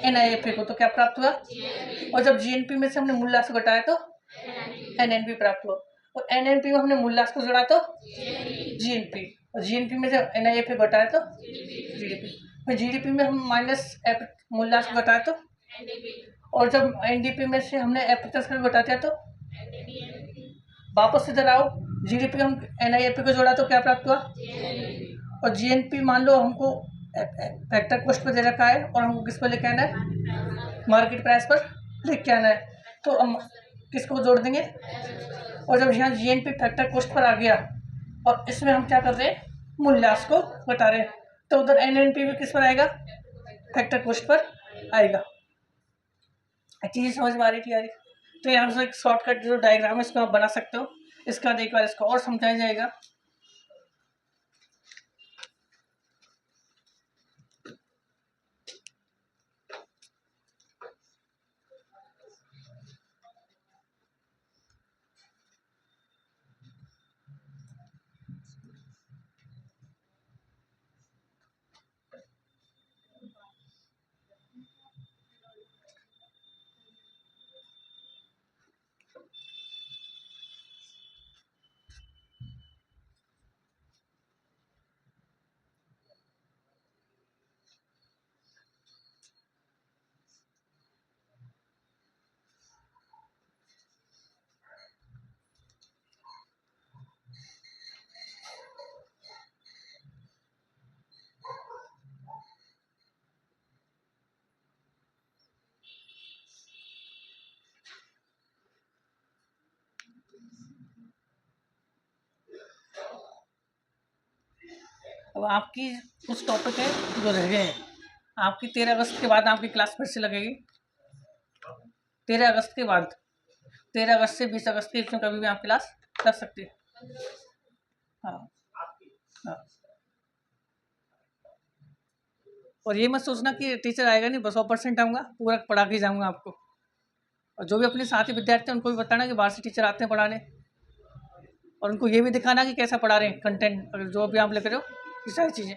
एनआईएफए को, तो क्या प्राप्त हुआ, और जब जीएनपी में से हमने मूल्यह्रास को घटाया तो एनएनपी प्राप्त हुआ, और एनएनपी में हमने मूल्यह्रास को जोड़ा तो जीएनपी, और जीएनपी में से एनआईएफए घटाया तो जीडीपी, जीडीपी में हम माइनस मूल्यह्रास को घटाया तो, और जब एनडीपी में से हमने अप्रत्यक्ष कर घटा दिया तो वापस इधर आओ, जीडीपी हम एनआईएफए को जोड़ा तो क्या प्राप्त हुआ, और जीएनपी मान लो हमको फैक्टर कॉस्ट पर दे रखा है और हमको किस पर लेके आना है, मार्केट प्राइस पर लेके आना है, तो हम किसको जोड़ देंगे, और जब यहाँ जीएनपी फैक्टर कॉस्ट पर आ गया और इसमें हम क्या कर रहे हैं, मूल्यह्रास को घटा रहे हैं, तो उधर एनएनपी भी किस पर आएगा, फैक्टर कॉस्ट पर आएगा। चीज़ समझ में आ रही थी यार। तो यहाँ से एक शॉर्टकट जो डायग्राम है इसको आप बना सकते हो, इसका एक बार इसको और समझाया जाएगा। अब आपकी कुछ टॉपिक है जो रह गए हैं, आपकी 13 अगस्त के बाद आपकी क्लास फिर से लगेगी, 13 अगस्त के बाद, 13 अगस्त से 20 अगस्त के बीच में कभी भी आप क्लास कर सकते हैं। हाँ हाँ, और ये मत सोचना कि टीचर आएगा नहीं, बस 100% आऊँगा, पूरा पढ़ा के जाऊँगा आपको। और जो भी अपने साथी विद्यार्थी हैं उनको भी बताना कि बाहर से टीचर आते हैं पढ़ाने, और उनको ये भी दिखाना कि कैसा पढ़ा रहे हैं, कंटेंट अगर जो भी आप लेकर हो, ये सारी चीज़ें।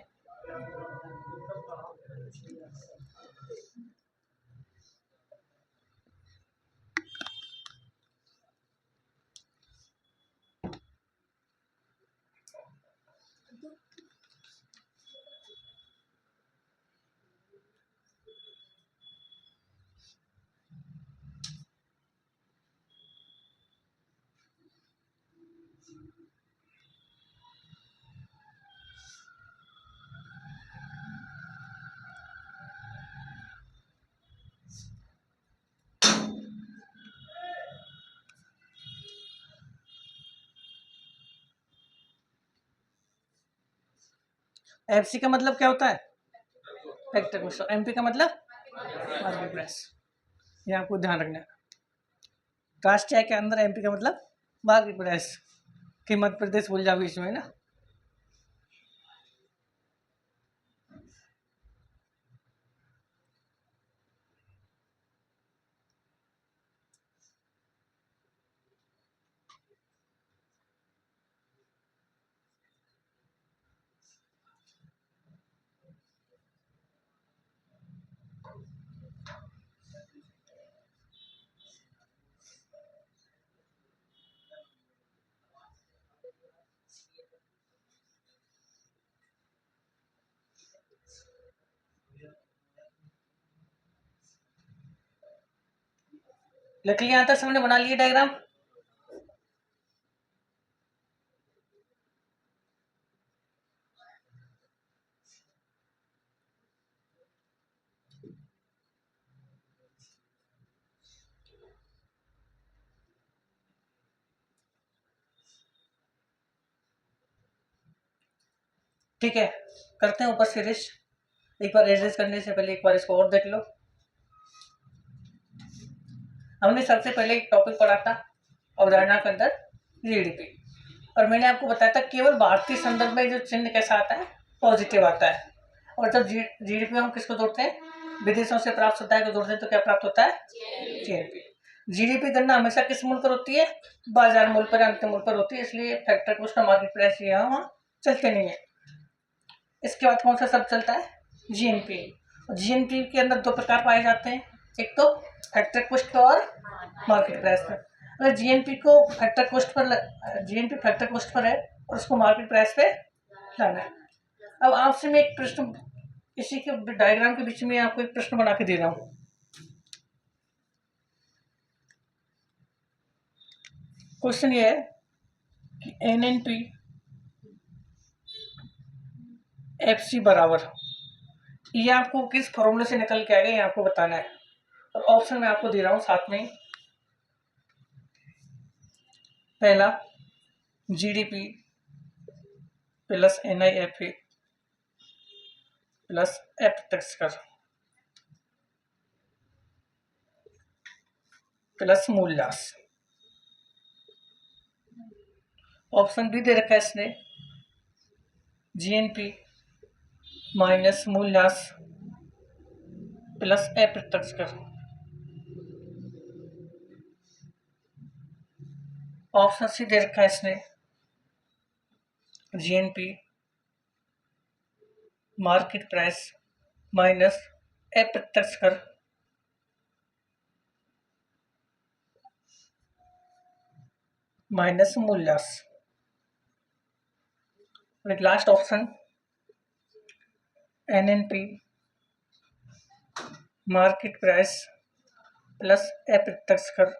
एफसी का मतलब क्या होता है, फैक्टर कॉस्ट, और एमपी का मतलब मार्केट प्राइस, ये आपको ध्यान रखना है। राष्ट्रीय के अंदर एमपी का मतलब मार्केट प्राइस, कि मध्य प्रदेश भूल जाओगे इसमें ना। लिख लिया, यहाँ तक हमने बना लिया डायग्राम। ठीक है, करते हैं ऊपर से एरेस्ट, एक बार एरेस्ट करने से पहले एक बार इसको और देख लो। हमने सबसे पहले एक टॉपिक पढ़ा था अवधारणा के अंदर जीडीपी, और मैंने आपको बताया था केवल भारतीय संदर्भ में जो चिन्ह कैसा आता है, पॉजिटिव आता है, और जब जीडीपी में हम किसको जोड़ते हैं, विदेशों से प्राप्त सुविधाएं को जोड़ते हैं, तो क्या प्राप्त होता है, जीएनपी। जीडीपी गणना हमेशा किस मूल्य पर होती है? बाजार मूल्य पर, अंतिम मूल्य पर होती है, इसलिए फैक्टर कॉस्ट का मार्केट प्राइस यहाँ वहाँ चलते नहीं है। इसके बाद कौन सा शब्द चलता है? जीएनपी। जीएनपी के अंदर दो प्रकार पाए जाते हैं, एक तो फैक्टर कॉस्ट और मार्केट प्राइस पर। अगर जीएनपी को factor cost per GNP factor cost per है और उसको मार्केट प्राइस पे लाना है। अब आपसे मैं एक प्रश्न, इसी के डायग्राम के बीच में आपको एक प्रश्न बना के दे रहा हूँ। क्वेश्चन ये है कि एनएनपी एफसी बराबर, ये आपको किस फॉर्मूले से निकल के आएगा ये आपको बताना है। और ऑप्शन मैं आपको दे रहा हूँ साथ में। पहला जीडीपी प्लस एनआईएफए प्लस अप्रत्यक्ष कर प्लस मूल्यह्रास। ऑप्शन बी दे रखा है इसने, जीएनपी माइनस मूल्यह्रास प्लस अप्रत्यक्ष कर। ऑप्शन सी दे रखा है इसने, जीएनपी मार्केट प्राइस माइनस अप्रत्यक्ष कर माइनस मूल्यह्रास। और last option NNP market price plus अप्रत्यक्ष कर।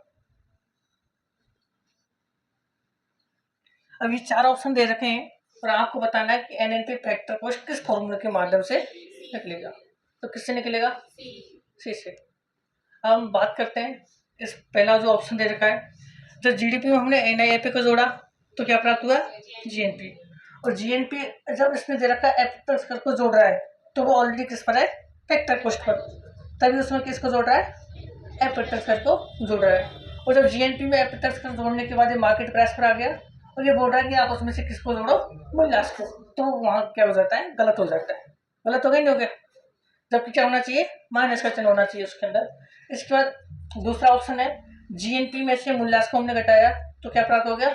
अब ये चार ऑप्शन दे रखे हैं और आपको बताना है कि एनएनपी फैक्टर कॉस्ट किस फॉर्मूले के माध्यम से निकलेगा। तो किससे निकलेगा? सी से। अब हम बात करते हैं इस पहला जो ऑप्शन दे रखा है, जब जीडीपी में हमने एनआईएफए को जोड़ा तो क्या प्राप्त हुआ? जीएनपी। और जीएनपी जब इसमें दे रखा है अप्रत्यक्ष कर को जोड़ रहा है तो वो ऑलरेडी किस पर है? फैक्टर कॉस्ट पर, तभी उसमें किसको जोड़ रहा है? अप्रत्यक्ष कर को जोड़ रहा है। और जब जीएनपी में अप्रत्यक्ष कर जोड़ने के बाद ये मार्केट प्राइस पर आ गया और ये बोल रहा है कि आप उसमें से किसको जोड़ो? मूल्यह्रास को। तो वहाँ क्या हो जाता है? गलत हो जाता है। गलत हो गया, नहीं हो गया? जबकि क्या होना चाहिए? माइनस का चिन्ह होना चाहिए उसके अंदर। इसके बाद दूसरा ऑप्शन है, जीएनपी में से मूल्यह्रास को हमने घटाया तो क्या प्राप्त हो गया?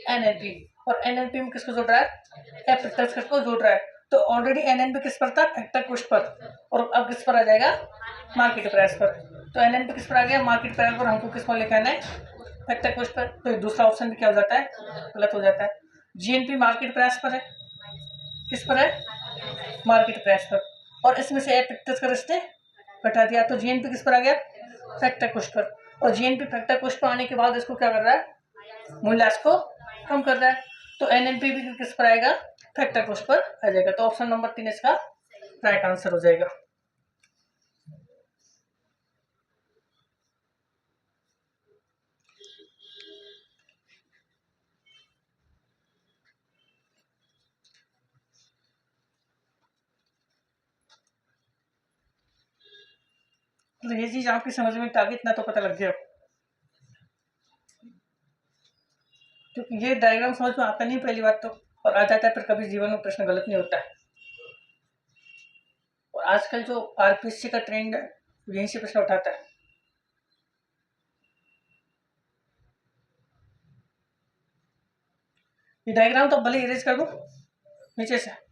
एनएनपी। और एनएनपी में किसको जोड़ रहा है? अप्रत्यक्ष कर को जोड़ रहा है। तो ऑलरेडी एनएनपी किस पर था? Factor cost per. और अब किस पर आ जाएगा? मार्केट प्राइस पर। तो एनएनपी किस पर आ गया? मार्केट प्राइस पर। हमको किस पर लेके आना है? Factor cost per. तो दूसरा ऑप्शन भी क्या हो जाता है? गलत हो जाता है। जीएनपी मार्केट प्राइस पर है, किस पर है? मार्केट प्राइस पर। और इसमें से अप्रत्यक्ष कर इसने घटा दिया तो जीएनपी किस पर आ गया? Factor cost per. और जीएनपी फैक्टर कॉस्ट पर आने के बाद इसको क्या कर रहा है? मूल्यह्रास को कम कर रहा है। तो एनएनपी भी किस पर आएगा? फैक्टर कॉस्ट पर आ जाएगा। तो ऑप्शन नंबर 3 इसका राइट आंसर हो जाएगा। तो ये चीज आपकी समझ में आ गई, इतना तो पता लग गया। क्योंकि ये डायग्राम समझ में आता नहीं पहली बात तो, और आ जाता है फिर कभी जीवन में प्रश्न गलत नहीं होता है। और आजकल जो आरपीएससी का ट्रेंड है यहीं से प्रश्न उठाता है। ये डायग्राम तो भले इरेज कर दो नीचे से।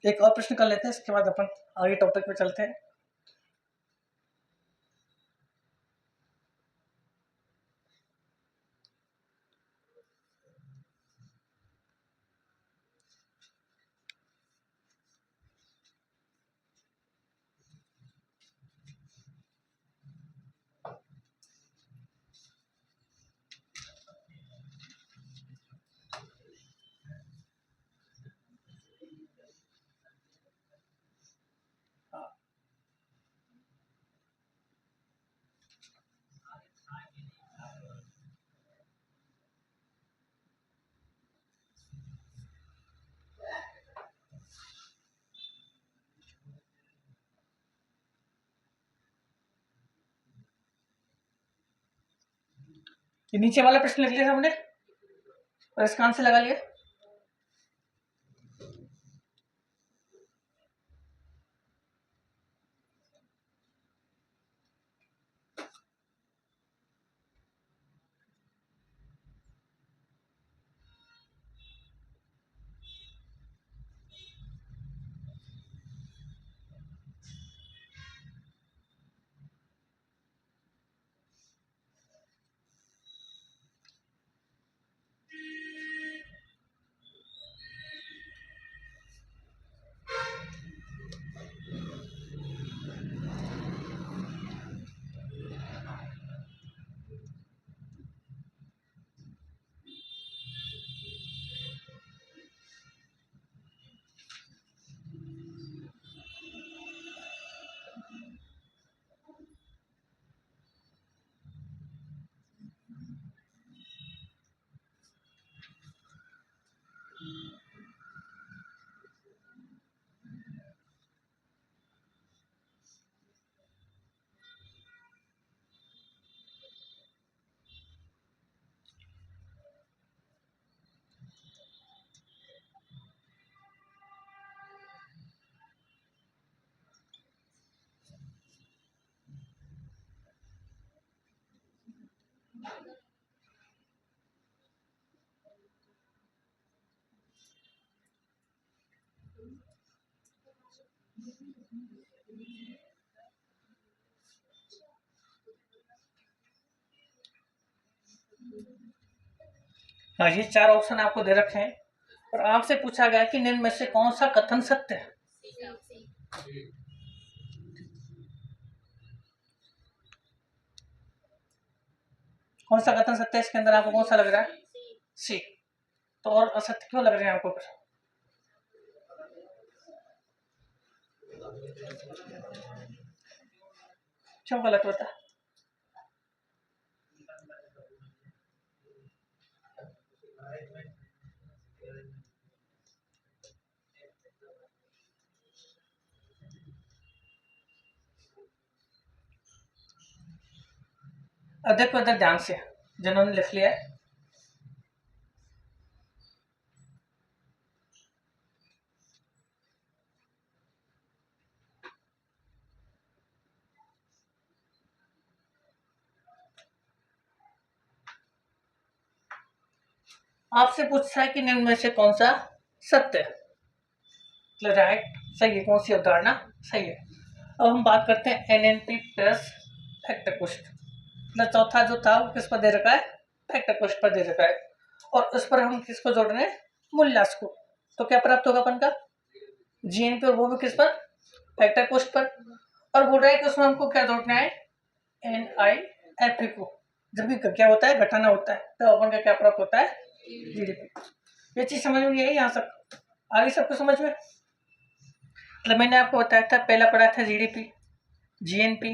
एक और प्रश्न कर लेते हैं, इसके बाद अपन आगे टॉपिक पे चलते हैं। ये नीचे वाला प्रश्न लिख लिया हमने और इसका आंसर लगा लिया। हाँ, ये 4 ऑप्शन आपको दे रखे हैं और आपसे पूछा गया कि निम्न में से कौन सा कथन सत्य है। कौन सा कथन सत्य है इसके अंदर आपको कौन सा लग रहा है? सी। तो और असत्य क्यों लग रहे हैं आपको? क्यों गलत होता है? देखो इधर ध्यान से, जिन्होंने लिख लिया है आपसे पूछता है कि निम्न में से कौन सा सत्य है, मतलब राइट सही है, कौन सी अवधारणा सही है। अब हम बात करते हैं एनएनपी प्लस फैक्टर क्वेश्चन। मतलब चौथा जो था वो किस पर दे रखा है? फैक्टर क्वेश्चन पर दे रखा है और उस पर हम किसको जोड़ रहे हैं? मूल्यांश को। तो क्या प्राप्त होगा अपन का? जीएनपी, और वो भी किस पर? फैक्टर क्वेश्चन पर। और बोल रहा है कि उसमें हमको क्या जोड़ना है? एनआईएफपी को। जब भी क्या होता है? घटाना होता है, तो अपन का क्या प्राप्त होता है? जीडीपी। ये चीज समझ में नहीं आई यहाँ सब? आगे सबको समझ में? मतलब मैंने आपको बताया था, पहला पढ़ा था जीडीपी, जीएनपी,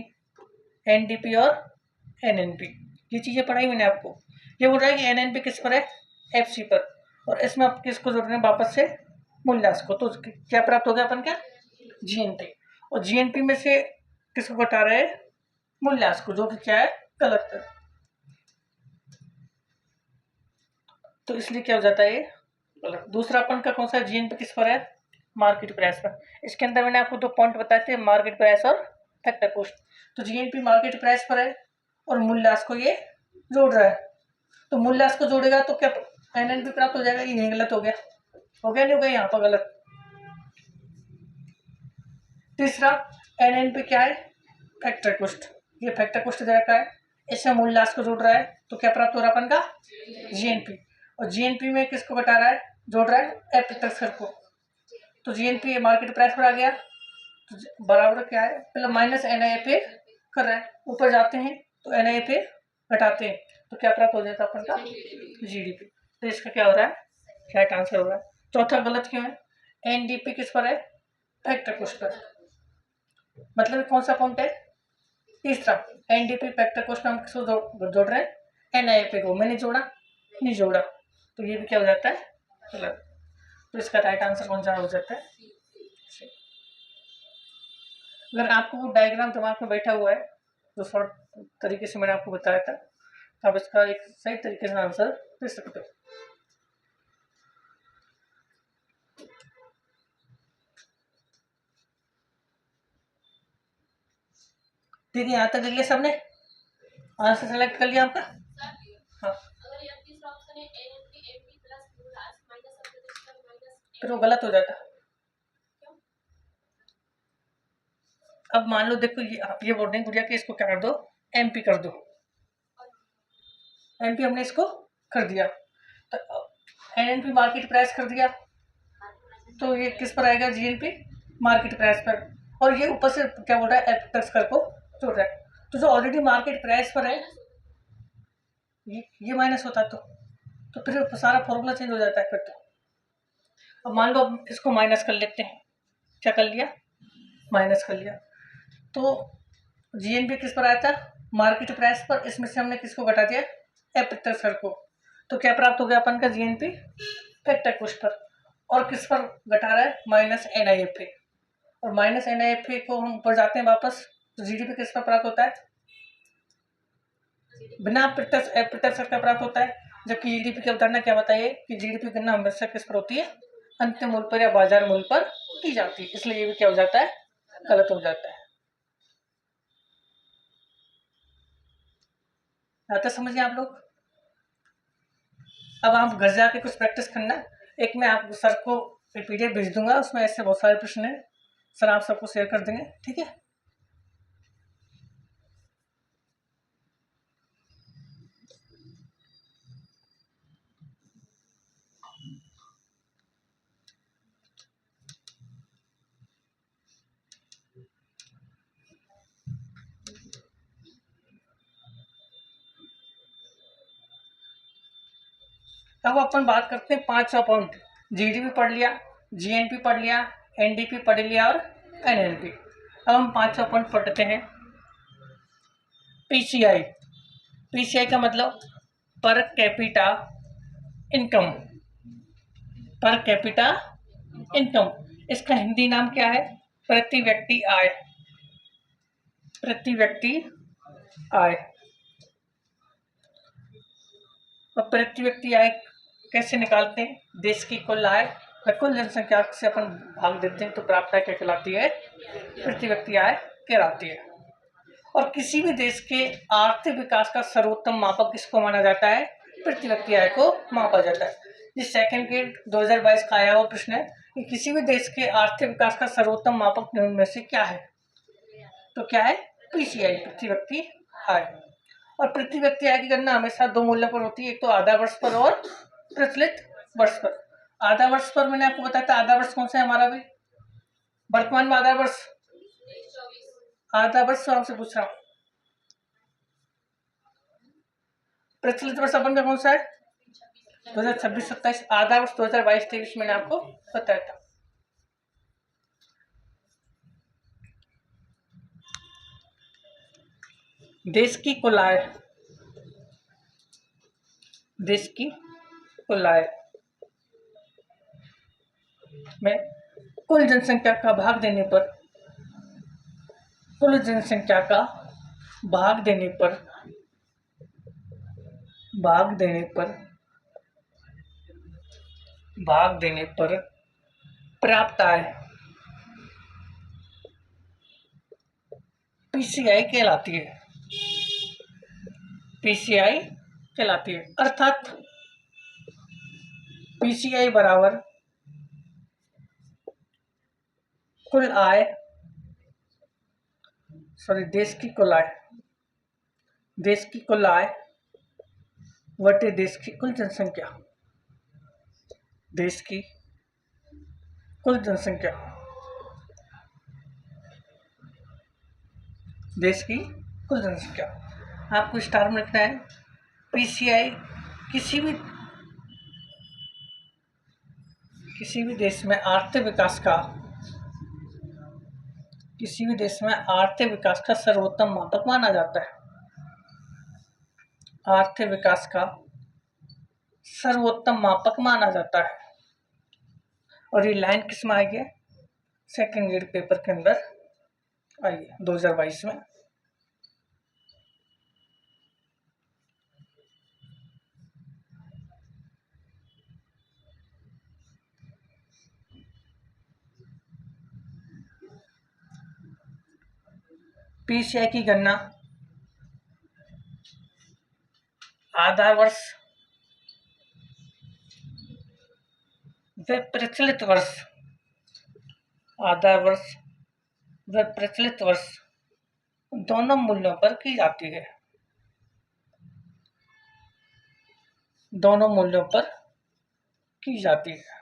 एनडीपी और एनएनपी। ये चीजें पढ़ाई मैंने आपको। ये बोल रहा है कि एनएनपी किस पर है? एफसी पर। और इसमें आप किसको जोड़ रहे हैं वापस से? मूल्यांश को। तो क्या प्राप्त हो गया अपन का? जीएनपी। और जीएनपी में से किसको घटा रहे हैं? मूल्यांश को, जो कि क्या है? गलत है। तो इसलिए क्या हो जाता है? ये गलत। दूसरा अपन का कौन सा? जीएनपी किस पर है? मार्केट प्राइस पर। इसके अंदर मैंने आपको 2 पॉइंट बताए थे, मार्केट प्राइस और फैक्टर कॉस्ट। तो जीएनपी मार्केट प्राइस पर है और मूल्यांश को ये जोड़ रहा है। तो मूल्यांश को जोड़ेगा तो क्या एनएनपी प्राप्त हो जाएगा? ये गलत हो गया। हो गया नहीं हो गया? यहाँ पर गलत। तीसरा एनएनपी क्या है? Factor cost. ये फैक्टर कॉस्ट दे रखा है, इसमें मूल्यांश को जोड़ रहा है, तो क्या प्राप्त हो रहा है अपन का? जीएनपी। और जीएनपी में किसको घटा रहा है? जोड़ रहा है एफ को। तो जीएनपी मार्केट प्राइस पर आ गया, तो बराबर क्या है? मतलब माइनस एनआईएफए कर रहा है। ऊपर जाते हैं तो एनआईएफए घटाते हैं, तो क्या प्राप्त हो जाता है अपन का? जीडीपी। तो इसका क्या हो रहा है? राइट आंसर हो रहा है। चौथा गलत क्यों है? एनडीपी किस पर है? Factor cost per. मतलब कौन सा पॉइंट है? तीसरा एनडीपी फैक्टर कॉस्ट में हम किसको जोड़ रहे हैं? एनआईएफए को। मैंने जोड़ा नहीं जोड़ा, तो ये भी क्या हो जाता है? गलत। तो इसका राइट आंसर कौन सा हो जाता है? अगर आपको वो डायग्राम दिमाग में बैठा हुआ है, तो शॉर्ट तरीके से मैंने आपको बताया था, आप इसका एक सही तरीके से आंसर दे सकते हो। ठीक है, यहाँ तक लिख लिया सबने, आंसर सेलेक्ट कर लिया आपका। हाँ, फिर वो गलत हो जाता। अब मान लो देखो ये बोल रहे हैं गुड़िया कि इसको क्या कर दो, एमपी कर दो। एमपी हमने इसको कर दिया, तो एनएनपी मार्केट प्राइस कर दिया, तो ये किस पर आएगा, जीएनपी मार्केट प्राइस पर। और ये ऊपर से क्या बोल रहा है, एफ कर को जोड़ रहा है, तो जो ऑलरेडी मार्केट प्राइस पर है ये माइनस होता तो फिर सारा फॉर्मूला चेंज हो जाता है फिर तो। अब मान लो अब इसको माइनस कर लेते हैं, क्या कर लिया, माइनस कर लिया, तो जीएनपी किस पर आया था, मार्केट प्राइस पर, इसमें से हमने किसको घटा दिया, एफ सर को, तो क्या प्राप्त हो गया अपन का, जीएनपी फैक्टर कॉस्ट पर। और किस पर घटा रहा है, माइनस एनआईएफए, और माइनस एनआईएफए को हम ऊपर जाते हैं वापस, तो जीडीपी किस पर प्राप्त होता है, बिना प्रत्यक्ष का प्राप्त होता है। जबकि जीडीपी की अवधारणा क्या बताइए कि जीडीपी गणना हमेशा किस पर होती है, अंतिम मूल्य पर या बाजार मूल्य पर की जाती है, इसलिए ये भी क्या हो जाता है, गलत हो जाता है। आता समझिए आप लोग। अब आप घर जाके कुछ प्रैक्टिस करना, एक मैं आप सर को पीडीएफ भेज दूंगा, उसमें ऐसे बहुत सारे प्रश्न हैं, सर आप सबको शेयर कर देंगे, ठीक है। अब अपन बात करते हैं 500 पॉइंट, जीडीपी पढ़ लिया, जीएनपी पढ़ लिया, एनडीपी पढ़ लिया और एनएनपी। अब हम 500 पॉइंट पढ़ते हैं। पीसीआई, पीसीआई का मतलब per capita income, per capita income, इसका हिंदी नाम क्या है, प्रति व्यक्ति आय, प्रति व्यक्ति आय। और प्रति व्यक्ति आय कैसे निकालते हैं, देश की कुल आय कुल जनसंख्या से अपन भाग देते हैं तो प्राप्त आय क्या कहलाती है, प्रति व्यक्ति आय कहलाती है। और किसी भी देश के आर्थिक विकास का सर्वोत्तम मापक किसको माना जाता है, प्रति व्यक्ति आय को मापा जाता है। जिस सेकंड ग्रेड 2022 का आया हुआ प्रश्न है कि किसी भी देश के आर्थिक विकास का सर्वोत्तम मापक निम्न में से क्या है, तो क्या है, पीसीआई, प्रति व्यक्ति आय। और प्रति व्यक्ति आय की गणना हमेशा दो मूल्य पर होती है, एक तो आधा वर्ष पर और प्रचलित वर्ष पर। आधा वर्ष पर मैंने आपको बताया था, आधा वर्ष कौन सा है हमारा भी, वर्तमान में आधा वर्ष, आधा वर्ष आपसे पूछ रहा हूँ। प्रचलित वर्ष अपन का कौन सा है, 2026-27, आधा वर्ष 2022-23 मैंने आपको बताया था। देश की कुल आय, देश की कुल आय में कुल जनसंख्या का भाग देने पर, कुल जनसंख्या का भाग देने पर, भाग देने पर, भाग देने पर प्राप्त आय पीसीआई कहलाती है, पीसीआई कहलाती है। अर्थात पीसीआई बराबर कुल आय, सॉरी देश की कुल आय, देश की कुल आय बटे देश की कुल जनसंख्या, देश की कुल जनसंख्या, देश की कुल जनसंख्या। आपको स्टार में लिखना है, पीसीआई किसी भी देश में आर्थिक विकास का, किसी भी देश में आर्थिक विकास का सर्वोत्तम मापक माना जाता है, आर्थिक विकास का सर्वोत्तम मापक माना जाता है। और ये लाइन किस में आई है, सेकेंड ग्रेड पेपर के अंदर आई है 2022 में। पीसीआई की गणना आधार वर्ष व प्रचलित वर्ष, आधार वर्ष व प्रचलित वर्ष दोनों मूल्यों पर की जाती है। दोनों मूल्यों पर की जाती है।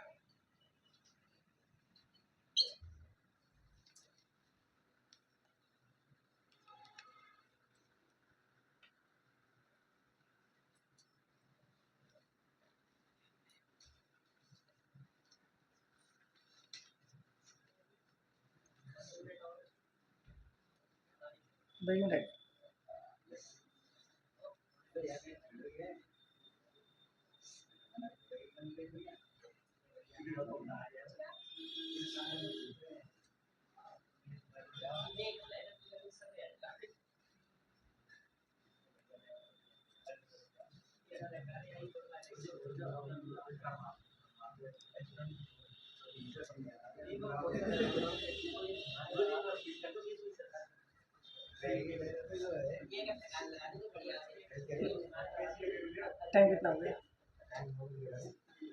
टाइम कितना हो गया?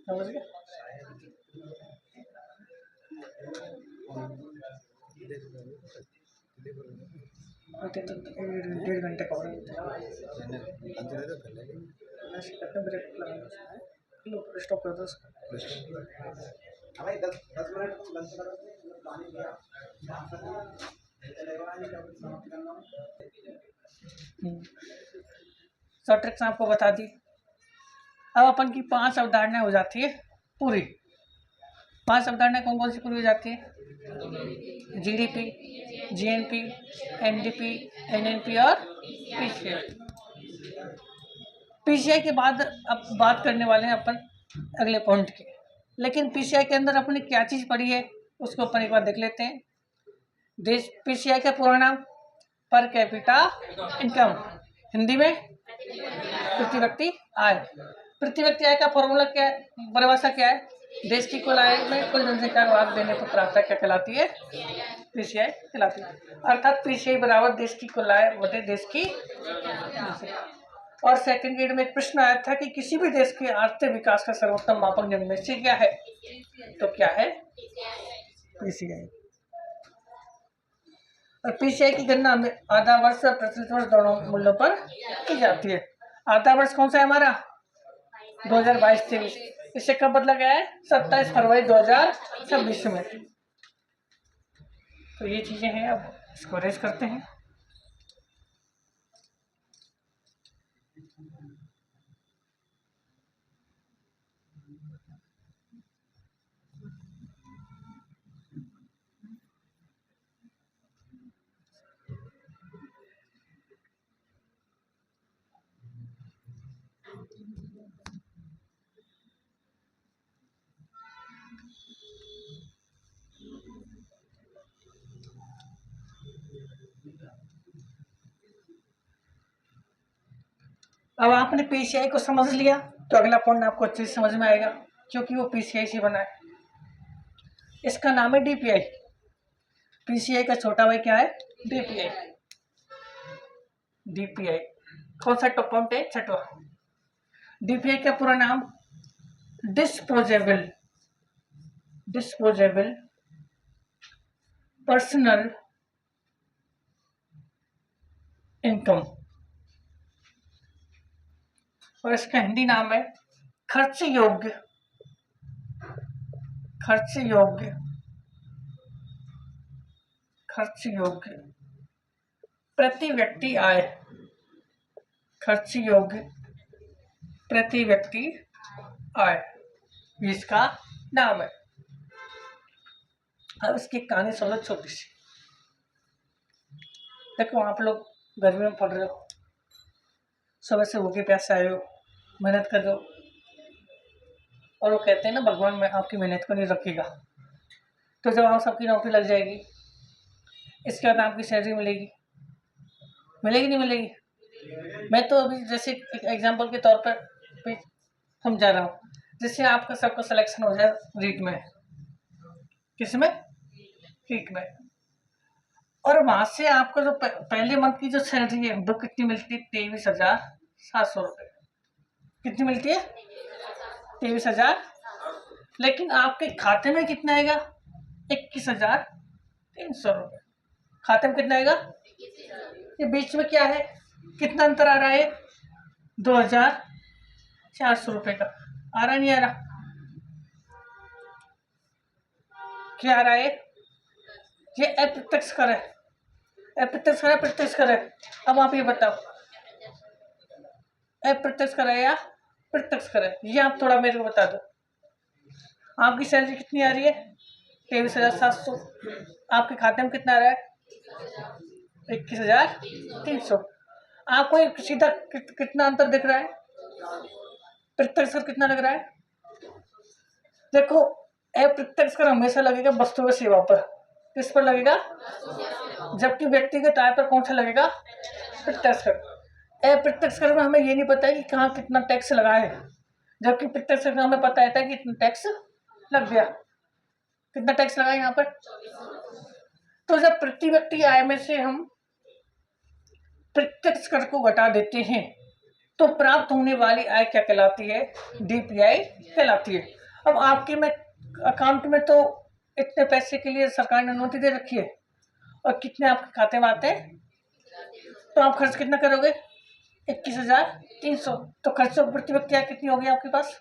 समझ गए? डेढ़ घंटे का ब्रेक लगाना, स्टॉप कर दो। सब ट्रिक्स आपको बता दी। अब अपन की 5 अवधारणाएं हो जाती है पूरी। 5 अवधारणाएं कौन कौन सी पूरी हो जाती है? जीडीपी, जीएनपी, एनडीपी, एनएनपी और पीसीआई। पीसीआई के बाद अब बात करने वाले हैं अपन अगले पॉइंट के। लेकिन पीसीआई के अंदर अपने क्या चीज पड़ी है उसको अपन एक बार देख लेते हैं। देश पीसीआई का पूरा नाम पर कैपिटा इनकम, हिंदी में प्रति व्यक्ति आय। प्रति व्यक्ति आय का फॉर्मूला क्या है, परिभाषा क्या है? देश की कुल आय में कुल जनसंख्या का भाग देने पर प्राप्त क्या कहलाती है? पीसीआई कहलाती है। अर्थात पीसीआई बराबर देश की कुल आय बटे देश की। और सेकंड ग्रेड में एक प्रश्न आया था कि किसी भी देश के आर्थिक विकास का सर्वोत्तम मापक निम्न में से क्या है? तो क्या है? पीसीआई। और पीसीआई की गणना आधा वर्ष और प्रचलित वर्ष दोनों मूल्यों पर की जाती है। आधा वर्ष कौन सा है हमारा? 2022-23। इससे कब बदला गया है? 27 फरवरी 2026 में। तो ये चीजें हैं, अब इसको रेज करते हैं। अब आपने पीसीआई को समझ लिया तो अगला पॉइंट आपको अच्छे से समझ में आएगा, क्योंकि वो पीसीआई से बना है। इसका नाम है डीपीआई। पीसीआई का छोटा भाई क्या है? डीपीआई। डीपीआई कौन सा टॉप पॉइंट है? छठवा। डीपीआई का पूरा नाम डिस्पोजेबल पर्सनल इनकम, और इसका हिंदी नाम है खर्च योग्य प्रति व्यक्ति आय। खर्च योग्य प्रति व्यक्ति आय, इसका नाम है। अब इसकी कहानी समझो छोटी सी। देखो, आप लोग गर्मी में पढ़ रहे हो, सुबह से भूखे प्यासे आए हो, मेहनत कर रहे हो, और वो कहते हैं ना भगवान में आपकी मेहनत को नहीं रखेगा। तो जब आप सबकी नौकरी लग जाएगी, इसके बाद आपकी सैलरी मिलेगी नहीं मिलेगी? मैं तो अभी जैसे एक एग्जांपल के तौर पर समझा रहा हूँ। जिससे आपका सबका सिलेक्शन हो जाए रीट में। किस में? रीट में। और वहां से आपको जो पहले मंथ की जो सैलरी है वो कितनी मिलती है? 23,700 रुपये। कितनी मिलती है? 23,000। लेकिन आपके खाते में कितना आएगा? 21,300 रुपये। खाते में कितना आएगा? ये बीच में क्या है? कितना अंतर आ रहा है? 2,400 रुपये का। आ रहा नहीं आ रहा? क्या आ रहा है? ये अप्रत्यक्ष कर है। अप्रत्यक्ष कर है, प्रत्यक्ष कर है। अब आप ये बताओ, अप्रत्यक्ष कर है या प्रत्यक्ष कर है? ये आप थोड़ा मेरे को बता दो। आपकी सैलरी कितनी आ रही है? 23,700। आपके खाते में कितना आ रहा है? 21,300। आपको एक सीधा कितना अंतर दिख रहा है? प्रत्यक्ष कर कितना लग रहा है? देखो, अप्रत्यक्ष कर हमेशा लगेगा वस्तु व सेवा पर। किस पर लगेगा? जबकि व्यक्तिगत आय पर कौन सा लगेगा? प्रत्यक्ष कर। अप्रत्यक्ष कर में हमें ये नहीं पता है कि कहाँ कितना टैक्स लगा है, जबकि प्रत्यक्ष कर में हमें पता है कि कितना टैक्स लग गया। कितना टैक्स लगा यहाँ पर? तो जब प्रति व्यक्ति आय में से हम प्रत्यक्ष कर को घटा देते हैं तो प्राप्त होने वाली आय क्या कहलाती है? डीपीआई कहलाती है। अब आपके में अकाउंट में तो इतने पैसे के लिए सरकार ने अनुमति दे रखी है और कितने आपके खाते में आते हैं, तो आप खर्च कितना करोगे? 21,300। तो खर्च प्रति व्यक्ति आय कितनी होगी आपके पास?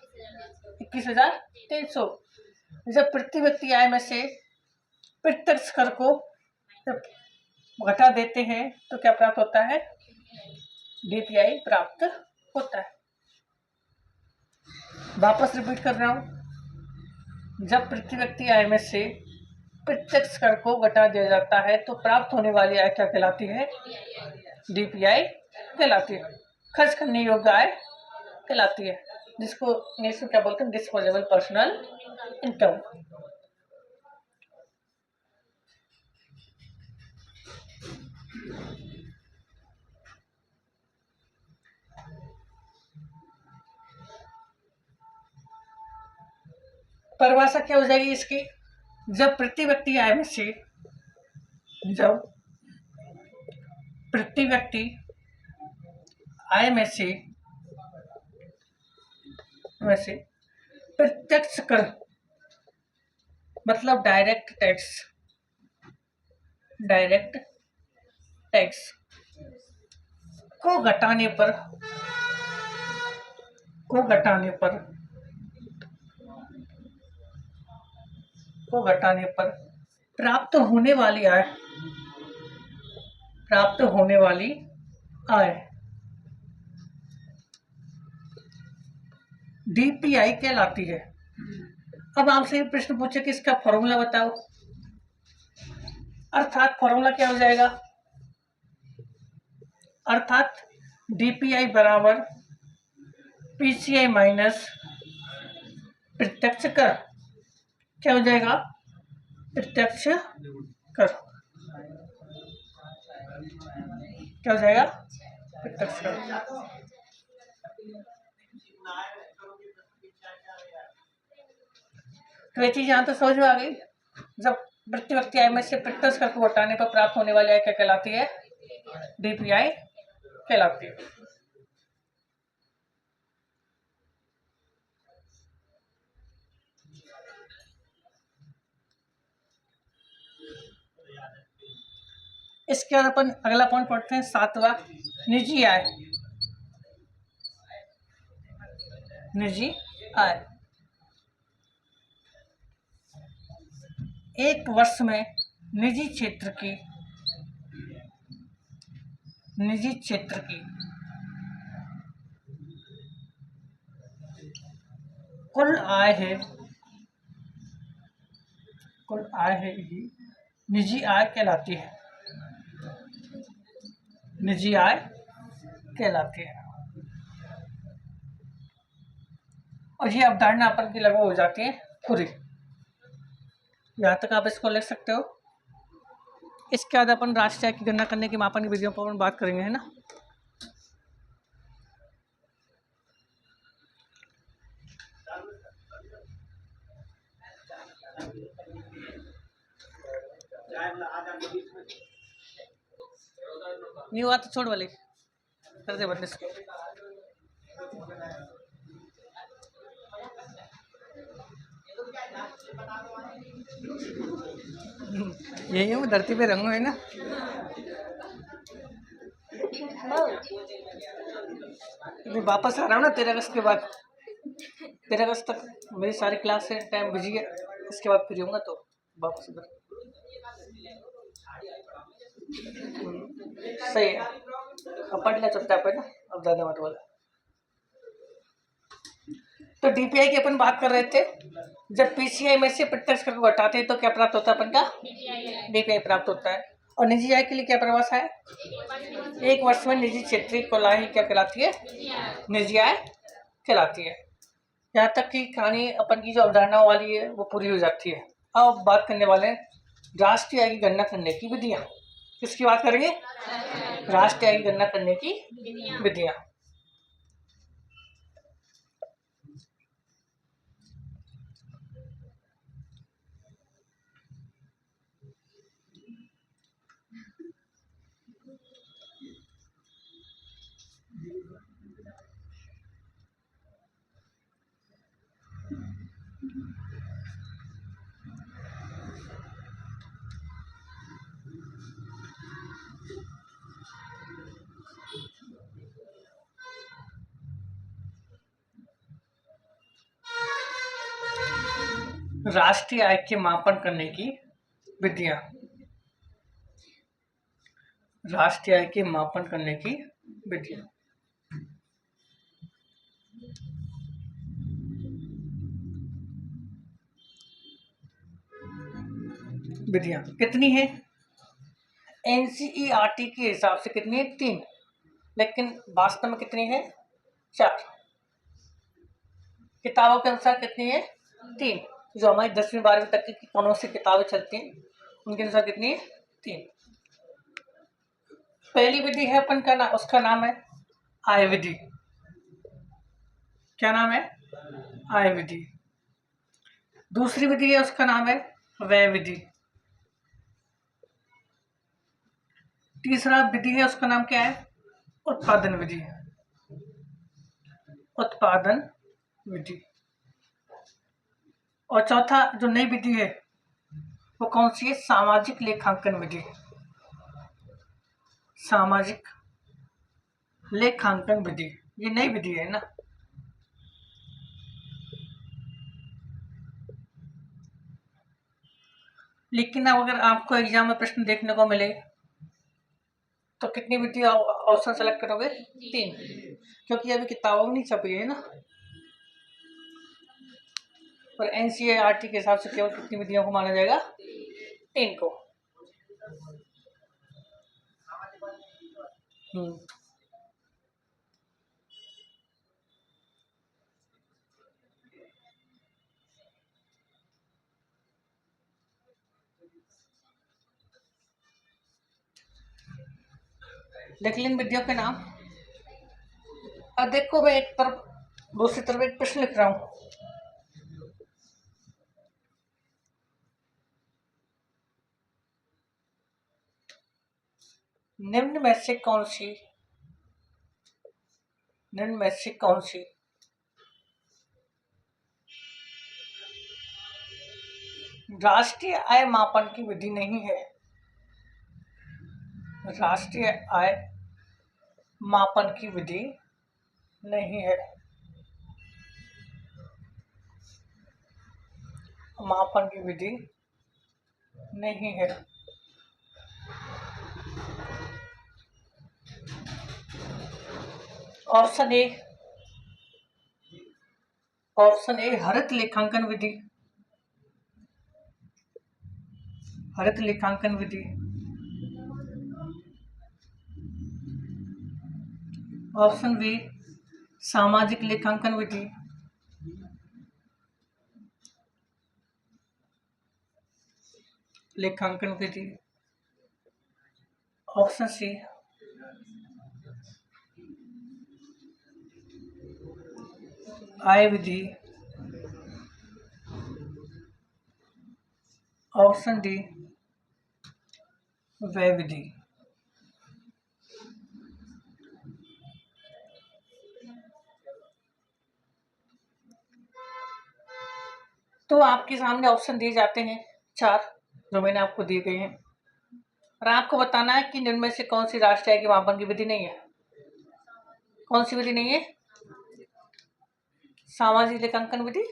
21,300। जब प्रति व्यक्ति आय में से प्रत्यक्ष कर को जब घटा देते हैं तो क्या प्राप्त होता है? डीपीआई प्राप्त होता है। वापस रिपीट कर रहा हूं, जब प्रति व्यक्ति आय में से प्रत्यक्ष कर को घटा दिया जाता है तो प्राप्त होने वाली आय क्या कहलाती है? डीपीआई कहलाती है। खर्च करने योग्य आय कहलाती है, जिसको इंग्लिश में क्या बोलते हैं? Disposable personal income. परिभाषा क्या हो जाएगी इसकी? जब प्रति व्यक्ति आय में से जब प्रति व्यक्ति आय में से प्रत्यक्ष कर मतलब डायरेक्ट टैक्स को घटाने पर प्राप्त होने वाली आय डीपीआई कहलाती है। अब आपसे ये प्रश्न पूछे कि इसका फॉर्मूला बताओ, अर्थात फॉर्मूला क्या हो जाएगा? अर्थात डीपीआई बराबर पीसीआई माइनस प्रत्यक्ष कर। क्या हो जाएगा? प्रत्यक्ष कर। क्या हो जाएगा? प्रत्यक्ष कर। तो ये चीज यहाँ तो समझ में आ गई। जब प्रति व्यक्ति आय में से प्रत्यक्ष कर को हटाने पर प्राप्त होने वाली आय क्या कहलाती है? डीपीआई कहलाती है। इसके बाद अपन अगला पॉइंट पढ़ते हैं, 7वां, निजी आय। निजी आय एक वर्ष में निजी क्षेत्र की कुल आय ही निजी आय कहलाती है। निजी आय कहलाती है। और ये अवधारणा अपन की लागू हो जाती है पूरी। यहाँ तक आप इसको लिख सकते हो। इसके बाद अपन राष्ट्रीय आय की गणना करने की मापन की विधियों पर अपन बात करेंगे, है ना। नहीं हुआ तो छोड़ वाले कर दे बंद इसको। यही हूँ धरती पे रंगो है ना। मैं वापस आ रहा हूँ ना 13 अगस्त के बाद। 13 अगस्त तक मेरी सारी क्लास से टाइम बिजी है, इसके बाद फ्री होऊंगा तो वापस उधर। सही है, अब पढ़ लिया चुपचाप है ना, अब ज़्यादा मत बोला। तो डीपीआई की अपन बात कर रहे थे, जब पीसीआई में से प्रत्यक्ष कर को घटाते हैं तो क्या प्राप्त होता है अपन का? डीपीआई प्राप्त होता है। और निजी आय के लिए क्या परिभाषा है? 1 वर्ष में निजी क्षेत्रीय कोलाही क्या कहलाती है? निजी आय कहलाती है। यहाँ तक कि कहानी अपन की जो अवधारणा वाली है वो पूरी हो जाती है। अब बात करने वाले हैं राष्ट्रीय आय की गणना करने की विधियां। किसकी बात करेंगे? राष्ट्रीय आय की गणना करने की विधियां। राष्ट्रीय आय के मापन करने की विधियां। राष्ट्रीय आय के मापन करने की विधियां। विधियां कितनी है? एनसीईआरटी के हिसाब से कितनी है? 3, लेकिन वास्तव में कितनी है? 4। किताबों के अनुसार कितनी है? 3। जो हमारी 10वीं 12वीं तक की कौन सी किताबें चलती हैं उनके अनुसार कितनी है? 3। पहली विधि है अपन का उसका नाम है आय विधि। क्या नाम है? आय विधि। दूसरी विधि है उसका नाम है व्यय विधि। तीसरा विधि है उसका नाम क्या है? उत्पादन विधि। उत्पादन विधि। और चौथा जो नई विधि है वो कौन सी है? सामाजिक लेखांकन विधि। सामाजिक लेखांकन विधि, ये नई विधि है ना। लेकिन अब अगर आपको एग्जाम में प्रश्न देखने को मिले तो कितनी विधि ऑप्शन सेलेक्ट करोगे? 3, क्योंकि अभी किताबों में नहीं छपी है ना। और एनसीईआरटी के हिसाब से केवल कितनी विधियों को माना जाएगा? 3 को। देख लें विधियों के नाम। अब देखो मैं एक तरफ दूसरी तरफ एक प्रश्न लिख रहा हूं। निम्न में से कौन सी राष्ट्रीय आय मापन की विधि नहीं है? राष्ट्रीय आय मापन की विधि नहीं है। मापन की विधि नहीं है। ऑप्शन ए हरित लेखांकन विधि। हरित लेखांकन विधि। ऑप्शन बी सामाजिक लेखांकन विधि। लेखांकन विधि। ऑप्शन सी आय विधि। ऑप्शन डी व्यय विधि। तो आपके सामने ऑप्शन दिए जाते हैं 4 जो मैंने आपको दिए गए हैं और आपको बताना है कि इनमें से कौन सी राष्ट्रीय आय के मापन की विधि नहीं है। कौन सी विधि नहीं है? सामाजिक लेखांकन विधि,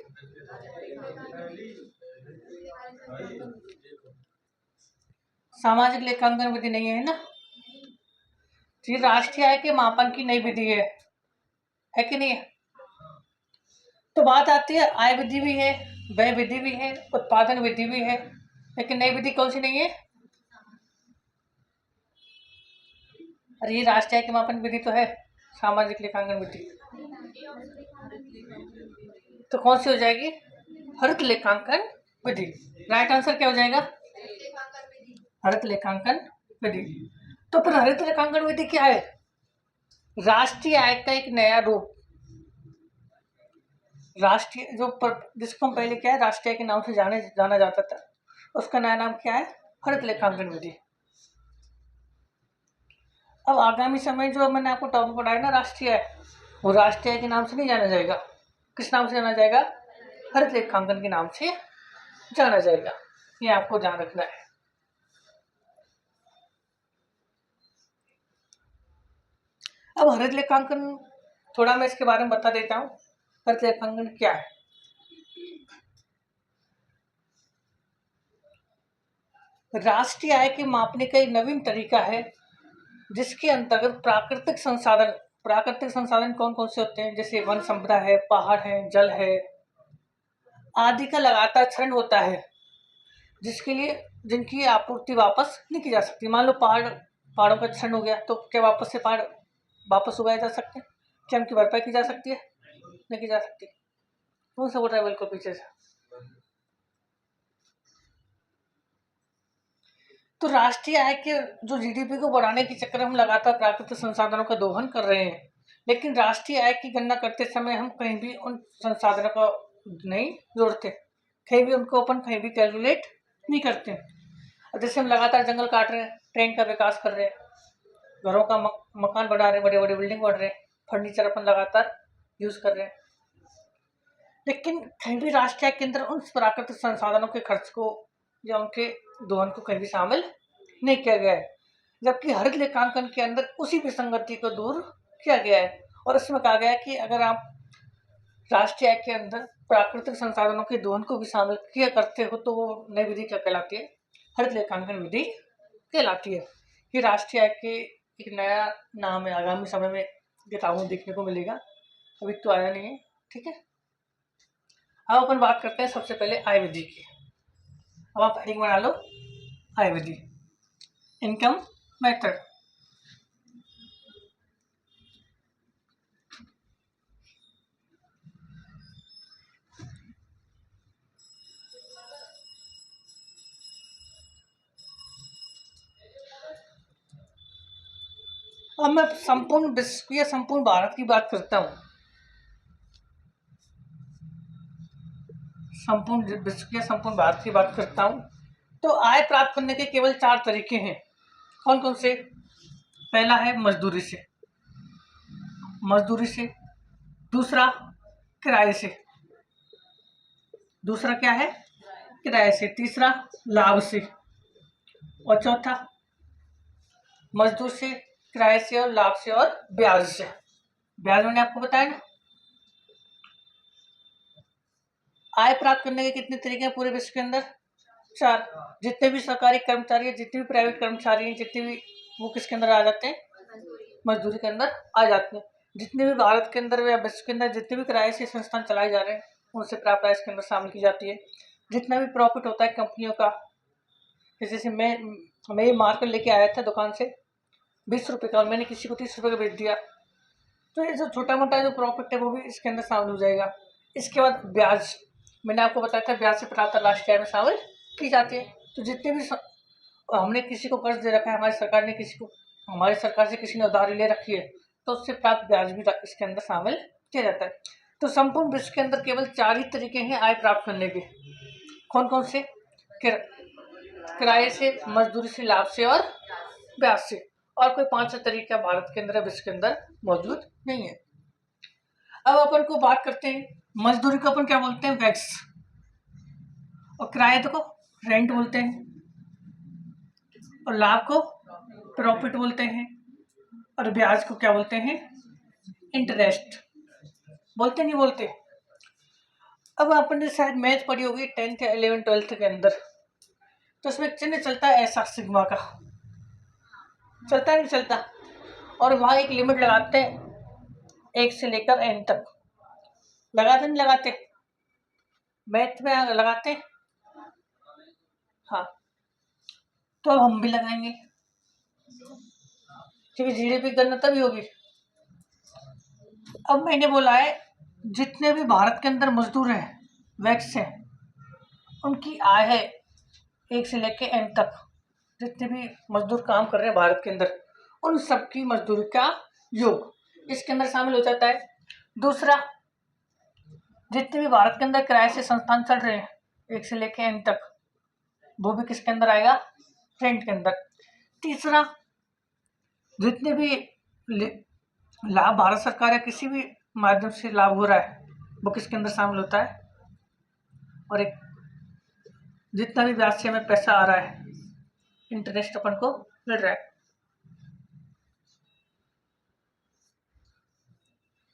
सामाजिक लेखांकन विधि नहीं है ना। तो ये राष्ट्रीय आय के मापन की नई विधि है कि नहीं है? तो बात आती है आय विधि भी है, व्यय विधि भी है, उत्पादन विधि भी है, लेकिन नई विधि कौन सी नहीं है? अरे ये राष्ट्रीय आय के मापन विधि तो है सामाजिक लेखांकन विधि। तो कौन सी हो जाएगी? हरित लेखांकन विधि। राइट आंसर क्या हो जाएगा? हरित लेखांकन विधि। तो फिर हरित लेखांकन विधि क्या है? राष्ट्रीय आय का एक नया रूप, राष्ट्रीय जिसको हम पहले क्या है राष्ट्रीय के नाम से जाना जाता था, उसका नया नाम क्या है? हरित लेखांकन विधि। अब आगामी समय जो मैंने आपको टॉपिक पढ़ाया ना राष्ट्रीय आय, वो राष्ट्रीय आय के नाम से नहीं जाना जाएगा। किस नाम से जाना जाएगा? हरित लेखांकन के नाम से जाना जाएगा। ये आपको ध्यान रखना है। अब हरित लेखांकन थोड़ा मैं इसके बारे में बता देता हूँ। हरित लेखांकन क्या है? राष्ट्रीय आय के मापने का एक नवीन तरीका है जिसके अंतर्गत प्राकृतिक संसाधन कौन कौन से होते हैं, जैसे वन संपदा है, पहाड़ है, जल है आदि का लगातार क्षरण होता है, जिनकी आपूर्ति वापस नहीं की जा सकती। मान लो पहाड़ों का क्षरण हो गया तो क्या वापस से पहाड़ वापस उगाए जा सकते हैं? क्या उनकी भरपाई की जा सकती है? नहीं की जा सकती। कौन सा बोल रहा है बिल्कुल पीछे से? तो राष्ट्रीय आय के जो जीडीपी को बढ़ाने के चक्कर में हम लगातार प्राकृतिक संसाधनों का दोहन कर रहे हैं, लेकिन राष्ट्रीय आय की गणना करते समय हम कहीं भी उन संसाधनों को नहीं जोड़ते, कहीं भी उनको अपन कहीं भी कैलकुलेट नहीं करते। जैसे हम लगातार जंगल काट रहे हैं, ट्रेन का विकास कर रहे हैं, घरों का मकान बढ़ा रहे हैं, बड़े बड़े बिल्डिंग बढ़ रहे हैं, फर्नीचर अपन लगातार यूज कर रहे हैं, लेकिन कहीं भी राष्ट्रीय आय के अंदर उन प्राकृतिक संसाधनों के खर्च को या उनके दोहन को कहीं भी शामिल नहीं किया गया है। जबकि हरित लेखांकन के अंदर उसी विसंगति को दूर किया गया है और इसमें कहा गया है कि अगर आप राष्ट्रीय आय के अंदर प्राकृतिक संसाधनों के दोहन को भी शामिल किया करते हो तो वो नई विधि क्या कहलाती है? हरित लेखांकन विधि कहलाती है। ये राष्ट्रीय आय के एक नया नाम है, आगामी समय में किताबों में देखने को मिलेगा, अभी तो आया नहीं है। ठीक है, अब अपन बात करते हैं सबसे पहले आय विधि की। अब आप हेडिंग बना लो, आय विधि, इनकम मेथड। अब मैं संपूर्ण विश्व या संपूर्ण भारत की बात करता हूँ। संपूर्ण विश्व या संपूर्ण भारत की बात करता हूँ तो आय प्राप्त करने के केवल 4 तरीके हैं। कौन कौन से? पहला है मजदूरी से, दूसरा किराए से, दूसरा क्या है? किराए से, तीसरा लाभ से, और चौथा मजदूर से, किराए से और लाभ से और ब्याज से। ब्याज मैंने आपको बताया ना। आय प्राप्त करने के कितने तरीके हैं पूरे विश्व के अंदर? 4। जितने भी सरकारी कर्मचारी है, जितने भी प्राइवेट कर्मचारी हैं, जितने भी वो किसके अंदर आ जाते हैं? मजदूरी के अंदर आ जाते हैं। जितने भी भारत के अंदर या विश्व के अंदर जितने भी किराए से संस्थान चलाए जा रहे हैं उनसे प्राप्त आय इसके अंदर शामिल की जाती है। जितना भी प्रॉफिट होता है कंपनियों का, जैसे मैं ये मार्कर लेके आया था दुकान से 20 रुपये का और मैंने किसी को 30 रुपये का बेच दिया, तो ये जो छोटा मोटा जो प्रॉफिट है वो भी इसके अंदर शामिल हो जाएगा। इसके बाद ब्याज, मैंने आपको बताया था ब्याज से प्राप्त राष्ट्रीय आय में शामिल की जाती है। तो जितने भी हमने किसी को कर्ज दे रखा है, हमारी सरकार से किसी ने उधारी ले रखी है तो उससे प्राप्त ब्याज भी इसके अंदर शामिल किया जाता है। तो संपूर्ण विश्व के अंदर केवल 4 ही तरीके हैं आय प्राप्त करने के। कौन कौन से? किराए से, मजदूरी से, लाभ से और ब्याज से। और कोई 5 तरीका भारत के अंदर विश्व के अंदर मौजूद नहीं है। अब अपन को बात करते हैं मजदूरी को अपन क्या बोलते हैं? वैक्स। और किराए को रेंट बोलते हैं, और लाभ को प्रॉफिट बोलते हैं, और ब्याज को क्या बोलते हैं? इंटरेस्ट। बोलते नहीं बोलते? अब आपने शायद मैथ पढ़ी होगी 10th या 11th 12th के अंदर, तो उसमें चिन्ह चलता है ऐसा सिग्मा का, चलता नहीं चलता? और वहाँ एक लिमिट लगाते हैं 1 से लेकर n तक, लगाते नहीं लगाते? मैथ में लगाते? हाँ, तो अब हम भी लगाएंगे, क्योंकि जीडीपी गणना तभी होगी। अब मैंने बोला है जितने भी भारत के अंदर मजदूर हैं, वैक्स हैं, उनकी आय है 1 से लेकर n तक, जितने भी मजदूर काम कर रहे हैं भारत के अंदर, उन सबकी मजदूरी का योग इसके अंदर शामिल हो जाता है। दूसरा, जितने भी भारत के अंदर किराए से संस्थान चल रहे हैं 1 से लेकर n तक, वो भी किसके अंदर आएगा? रेंट के अंदर। तीसरा, जितने भी लाभ भारत सरकार या किसी भी माध्यम से लाभ हो रहा है, वो किसके अंदर शामिल होता है? और एक, जितना भी ब्याज से हमें पैसा आ रहा है, इंटरेस्ट अपन को मिल रहा है,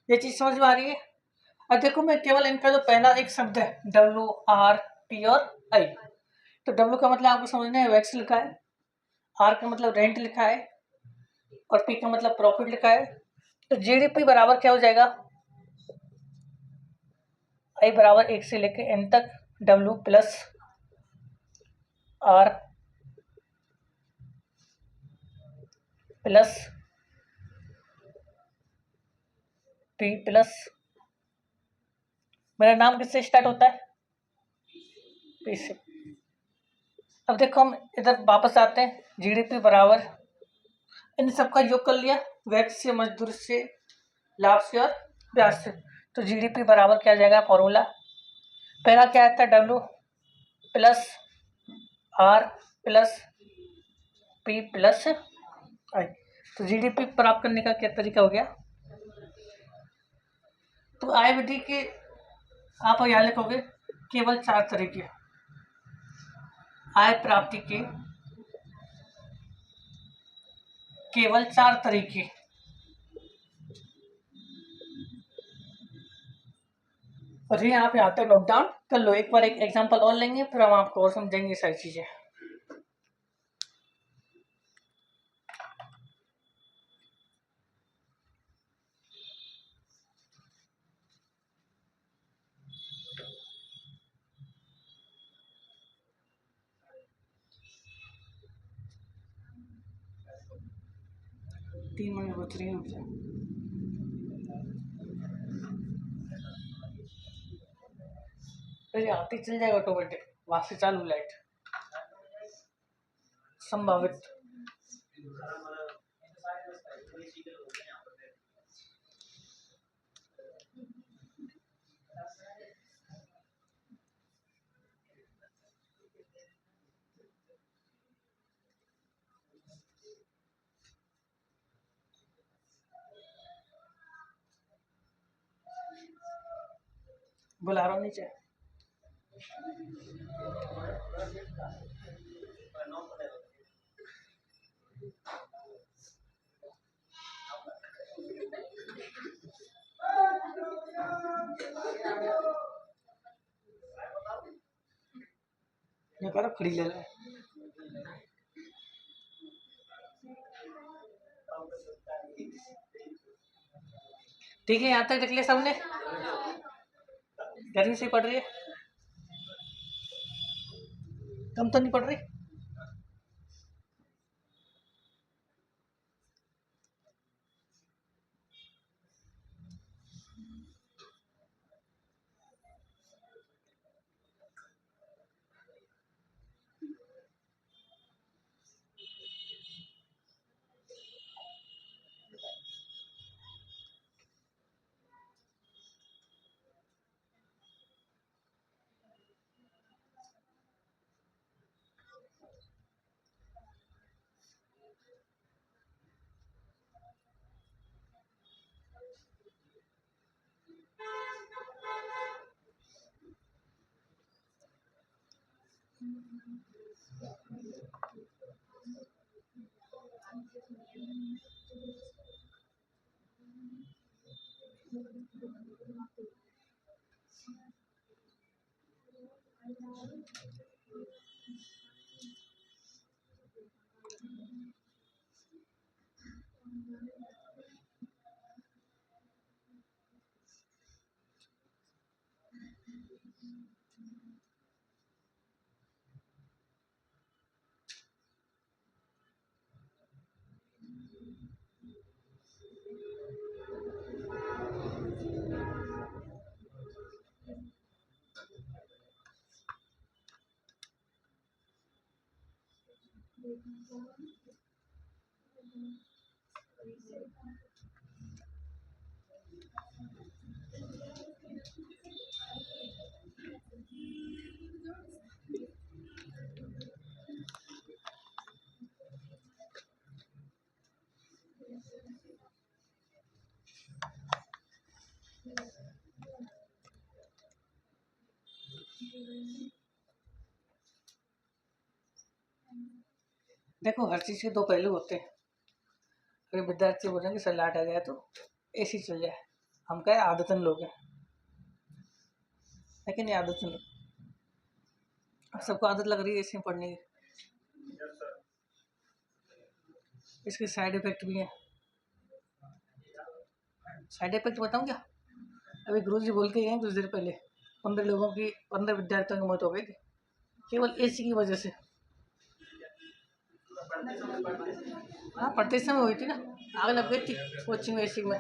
ये चीज समझ में आ रही है? अब देखो, मैं केवल इनका जो पहला एक शब्द है WRP और I, तो W का मतलब आपको समझना है, वैक्स लिखा है, R का मतलब रेंट लिखा है, और P का मतलब प्रॉफिट लिखा है। तो जीडीपी बराबर क्या हो जाएगा? I बराबर 1 से लेकर n तक W plus R plus P plus, मेरा नाम किससे स्टार्ट होता है? P से। अब देखो, हम इधर वापस आते हैं, जीडीपी बराबर इन सबका योग कर लिया, वैक्स से, मजदूर से, लाभ से और ब्याज से। तो जीडीपी बराबर क्या जाएगा? फॉर्मूला पहला क्या आता है? W plus R plus P plus I। तो जीडीपी प्राप्त करने का क्या तरीका हो गया? तो आय विधि के आप यहाँ लिखोगे केवल 4 तरीके, आय प्राप्ति के केवल 4 तरीके। और ये आप यहाँ तक नोट डाउन कर लो। एक बार एक एग्जांपल और लेंगे, फिर हम आपको और समझेंगे सारी चीजें। तीन महीने बच रही है, फिर आते चल जाएगा ऑटोमेटिक, वहां से चालू लाइट संभावित। बुला रहा हूँ नीचे। ये करो, खड़ी ले ले। ठीक है, यहाँ तक देख लिया सबने? गर्मी से पड़ रही है? कम तो नहीं पड़ रही? देखो, हर चीज़ के दो पहलू होते हैं। अगर विद्यार्थी बोल रहे हैं कि सर लाइट आ जाए तो एसी चल जाए, हम क्या है आदतन लोग हैं, लेकिन ये आदतन लोग, अब सबको आदत लग रही है एसी में पढ़ने की। इसके साइड इफेक्ट भी हैं। साइड इफेक्ट बताऊँ क्या? अभी गुरु जी बोल के गए कुछ देर पहले 15 विद्यार्थियों की मौत हो गई थी केवल एसी की वजह से। हाँ, पढ़ते समय हुई थी ना, आग लग गई थी कोचिंग में एसी में।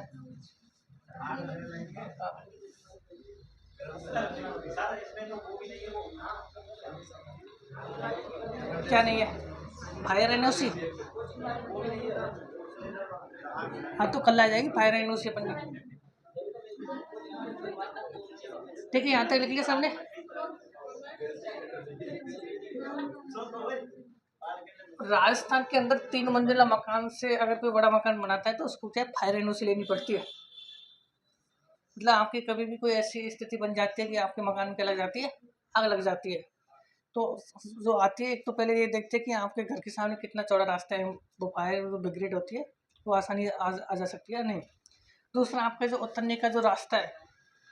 क्या नहीं है? Fire NOC. हाँ तो कल आ जाएगी फायर एनओसी अपन की। ठीक है, यहाँ तक लिख लिया सामने। राजस्थान के अंदर 3 मंजिला मकान से अगर कोई बड़ा मकान बनाता है तो उसको क्या फायर एनओसी लेनी पड़ती है। मतलब आपकी कभी भी कोई ऐसी स्थिति बन जाती है कि आपके मकान में क्या लग जाती है, आग लग जाती है, तो जो आती है एक तो पहले ये देखते हैं कि आपके घर के सामने कितना चौड़ा रास्ता है, वो फायर जो ब्रिगेड होती है वो आसानी आ जा सकती है या नहीं। दूसरा, आपका जो उतरने का जो रास्ता है,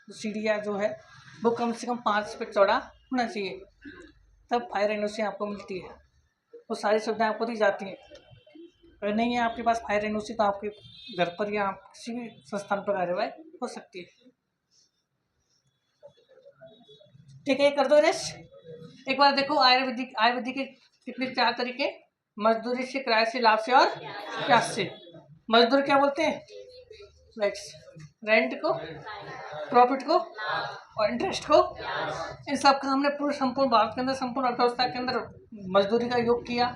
जो सीढ़ियाँ जो है वो कम से कम 5 फीट चौड़ा होना चाहिए, तब फायर एनओसी आपको मिलती है। वो सारी सुविधाएं आपको दी जाती हैं। अगर नहीं है आपके पास फायर एनओसी तो आपके घर पर या आप किसी भी संस्थान पर कार्यवाही हो सकती है। ठीक है, कर दो रेस्ट। एक बार देखो, आयुर्वेदिक के कितने 4 तरीके: मजदूरी से, किराए से, लाभ से और प्यास से। मजदूर क्या बोलते हैं? फ्लेक्स। रेंट को, प्रॉफिट को और इंटरेस्ट को, इन सब का हमने पूरे संपूर्ण भारत के अंदर, संपूर्ण अर्थव्यवस्था के अंदर मजदूरी का योग किया,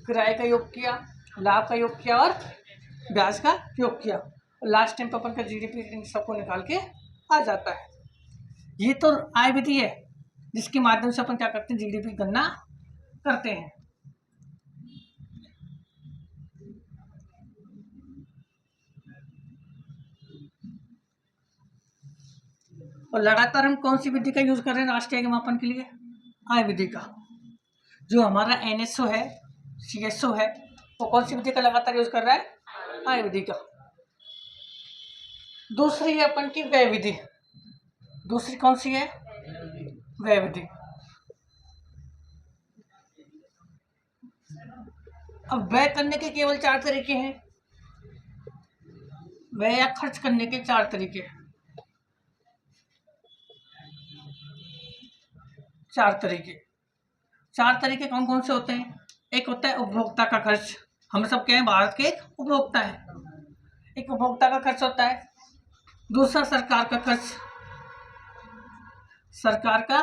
किराए का योग किया, लाभ का योग किया और ब्याज का योग किया। लास्ट टाइम पर अपन का जीडीपी इन सबको निकाल के आ जाता है। ये तो आय विधि है जिसके माध्यम से अपन क्या करते हैं, जीडीपी गणना करते हैं। और लगातार हम कौन सी विधि का यूज कर रहे हैं राष्ट्रीय के मापन के लिए? आय विधि का। जो हमारा एनएसओ है, सीएसओ है, वो कौन सी विधि का लगातार यूज कर रहा है? आय विधि का। दूसरी है अपन की व्यय विधि। दूसरी कौन सी है? व्यय विधि। अब व्यय करने के केवल 4 तरीके हैं। व्यय या खर्च करने के 4 तरीके। 4 तरीके। 4 तरीके कौन कौन से होते हैं? एक होता है उपभोक्ता का खर्च। हम सब क्या है, भारत के एक उपभोक्ता है। एक उपभोक्ता का खर्च होता है। दूसरा सरकार का खर्च। सरकार का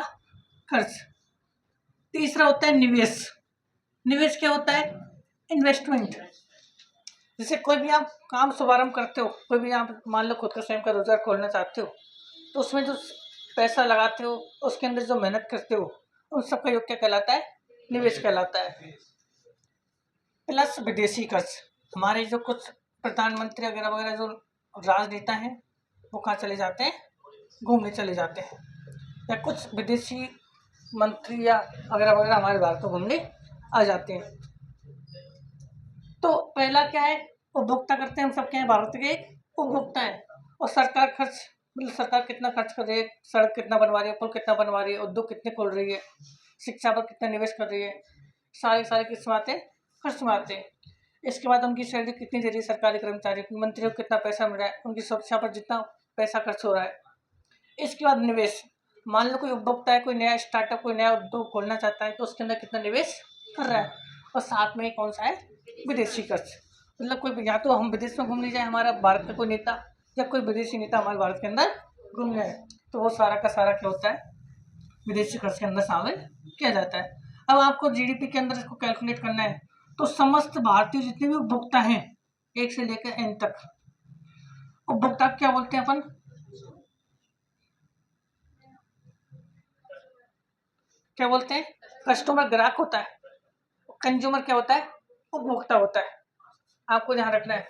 खर्च। तीसरा होता है निवेश। निवेश क्या होता है? इन्वेस्टमेंट। जैसे कोई भी आप काम शुभारंभ करते हो, कोई भी आप मान लो खुद का स्वयं का रोजगार खोलना चाहते हो, तो उसमें जो पैसा लगाते हो, उसके अंदर जो मेहनत करते हो, उन सबका योग क्या कहलाता है? निवेश कहलाता है। प्लस विदेशी खर्च। हमारे जो कुछ प्रधानमंत्री वगैरह वगैरह जो राजनेता हैं वो कहाँ चले जाते हैं? घूमने चले जाते हैं। या कुछ विदेशी मंत्री या वगैरह वगैरह हमारे भारत में घूमने आ जाते हैं। तो पहला क्या है, उपभोक्ता करते हैं हम सब, क्या है, भारत के उपभोक्ता हैं। और सरकार खर्च, मतलब सरकार कितना खर्च कर रही है, सड़क कितना बनवा रही है, पुल कितना बनवा रही है, उद्योग कितने खोल रही है, शिक्षा पर कितना निवेश कर रही है, सारे किस्म आते खर्च में आते हैं। इसके बाद उनकी सैलरी कितनी दे रही है सरकारी कर्मचारी, मंत्रियों को कितना पैसा मिल रहा है, उनकी सुरक्षा पर जितना पैसा खर्च हो रहा है। इसके बाद निवेश, मान लो कोई उपभोक्ता है, कोई नया स्टार्टअप, कोई नया उद्योग खोलना चाहता है, तो उसके अंदर कितना निवेश कर रहा है। और साथ में कौन सा है, विदेशी खर्च, मतलब कोई, या तो हम विदेश में घूमने जाए, हमारा भारत का कोई नेता या कोई विदेशी नेता हमारे भारत के अंदर घूमने आए, तो वो सारा का सारा क्या होता है, विदेशी खर्च के अंदर शामिल किया जाता है। अब आपको जीडीपी के अंदर इसको कैलकुलेट करना है, तो समस्त भारतीय जितने भी उपभोक्ता हैं, 1 से लेकर n तक, उपभोक्ता क्या बोलते हैं अपन, क्या बोलते हैं, कस्टमर ग्राहक होता है, कंज्यूमर क्या होता है, उपभोक्ता होता है। आपको ध्यान रखना है।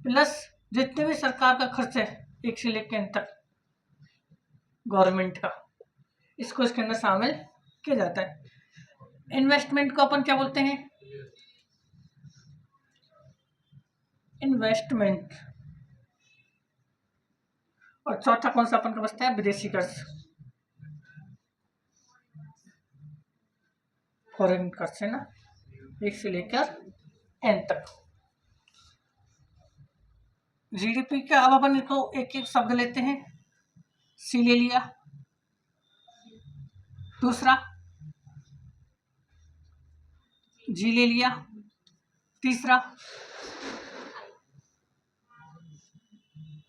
प्लस जितने भी सरकार का खर्च है 1 से लेकर n तक गवर्नमेंट का, इसको इसके अंदर शामिल किया जाता है। इन्वेस्टमेंट को अपन क्या बोलते हैं, इन्वेस्टमेंट। और चौथा कौन सा अपन का बचता है, विदेशी कर्ज, फॉरेन कर्ज है ना, 1 से लेकर n तक। जीडीपी का अब अपन इसको एक एक शब्द लेते हैं। सी ले लिया, दूसरा जी ले लिया, तीसरा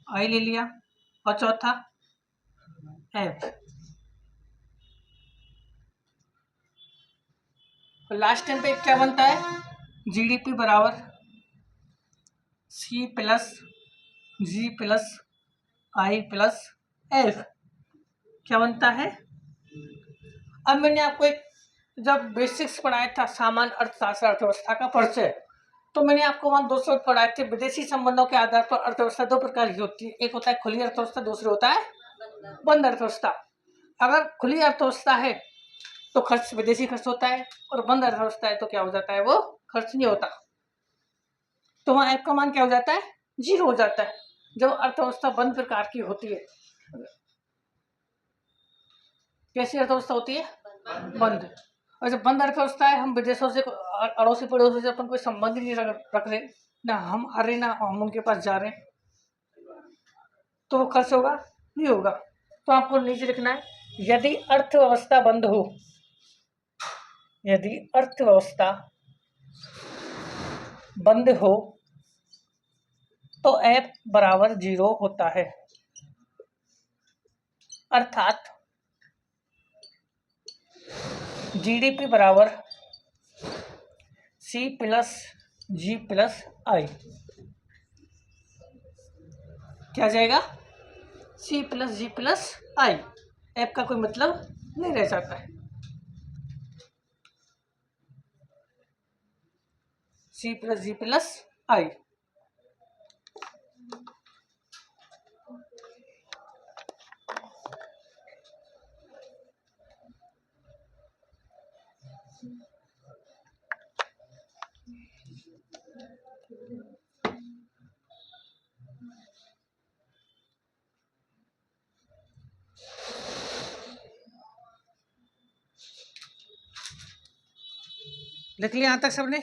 आई ले लिया, और चौथा एफ। लास्ट टाइम पे क्या बनता है, जीडीपी बराबर सी प्लस जी प्लस आई प्लस एफ, क्या बनता है। अब मैंने आपको एक, जब बेसिक्स पढ़ाया था सामान्य अर्थशास्त्र अर्थव्यवस्था का परिचय, तो मैंने आपको वहां 2 शब्द पढ़ाए थे। विदेशी संबंधों के आधार पर अर्थव्यवस्था 2 प्रकार की होती है, एक होता है खुली अर्थव्यवस्था, दूसरी होता है बंद अर्थव्यवस्था। अगर खुली अर्थव्यवस्था है तो खर्च विदेशी खर्च होता है, और बंद अर्थव्यवस्था है तो क्या हो जाता है, वो खर्च नहीं होता। तो वहां एफ का मान क्या हो जाता है, 0 हो जाता है, जब अर्थव्यवस्था बंद प्रकार की होती है। कैसी अर्थव्यवस्था होती है, बंद। और जब बंद अर्थव्यवस्था है, हम विदेशों से, अड़ोसी पड़ोसी से अपन कोई संबंध ही नहीं रख रहे, ना हम आ रहे ना हम उनके पास जा रहे, तो वो खर्च होगा, नहीं होगा। तो आपको नीचे लिखना है, यदि अर्थव्यवस्था बंद हो, यदि अर्थव्यवस्था बंद हो तो एफ बराबर 0 होता है। अर्थात जीडीपी बराबर सी प्लस जी प्लस आई, क्या आ जाएगा, सी प्लस जी प्लस आई। एफ का कोई मतलब नहीं रह जाता है, सी प्लस जी प्लस आई। लिख लिया यहाँ तक सबने,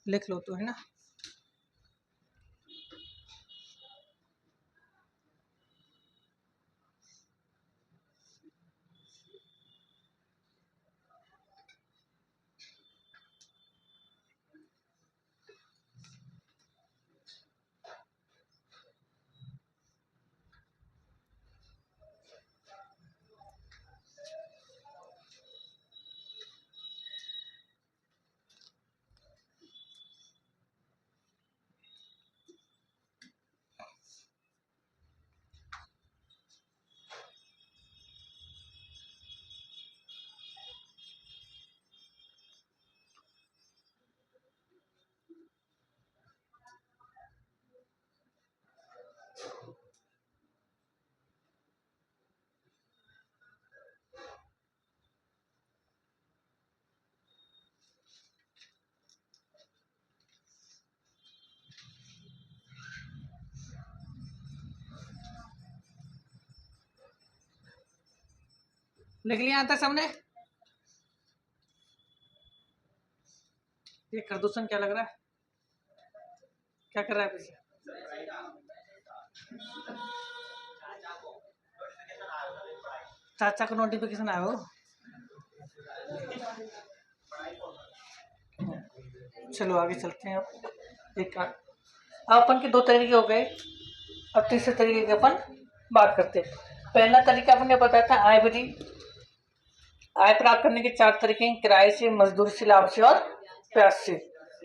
लिख लो तो, है ना। लिख लिया आता सबने? ये प्रदूषण क्या लग रहा है, क्या कर रहा है पीछे? चाचा को नोटिफिकेशन आया हो। चलो आगे चलते हैं। अब एक अपन के दो तरीके हो गए, अब तीसरे तरीके की अपन बात करते हैं। पहला तरीका अपन ने बताया था आय विधि। आय प्राप्त करने के 4 तरीके हैं, किराए से, मजदूरी से, लाभ से और प्यास से।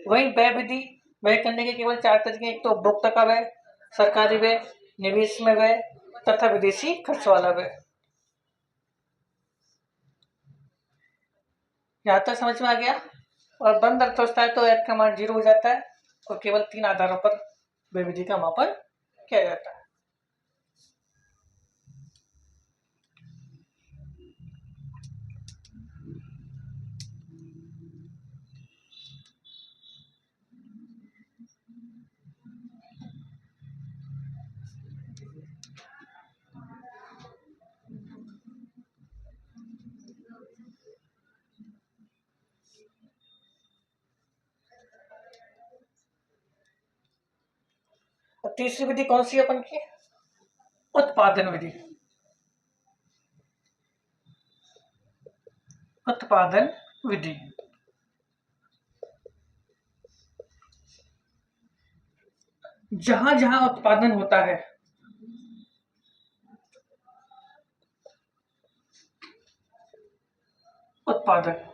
वही व्यय विधि, व्यय करने के केवल 4 तरीके, एक तो उपभोक्ता का व्यय, सरकारी व्यय, निवेश में व्यय तथा विदेशी खर्च वाला व्यय। यहाँ तक समझ में आ गया? और बंद अर्थव्यवस्था है तो F का मान 0 हो जाता है और केवल 3 आधारों पर व्यय विधि का मापन किया जाता है। और तीसरी विधि कौन सी है अपन की? उत्पादन विधि। उत्पादन विधि जहां जहां उत्पादन होता है उत्पादन,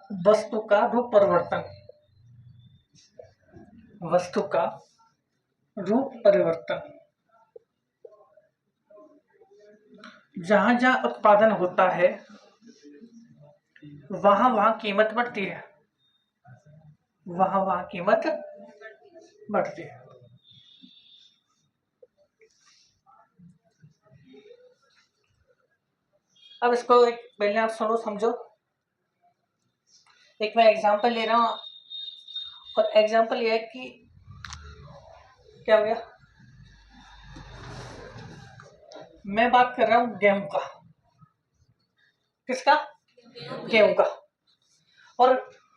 वस्तु का रूप परिवर्तन, वस्तु का रूप परिवर्तन, जहां जहां उत्पादन होता है वहां वहां कीमत बढ़ती है, वहां वहां कीमत बढ़ती है। अब इसको एक पहले आप सुनो समझो। एक मैं एग्जांपल ले रहा हूं और एग्जांपल ये है कि क्या हो गया, मैं बात कर रहा हूं गेहूं का। किसका? गेहूं का। और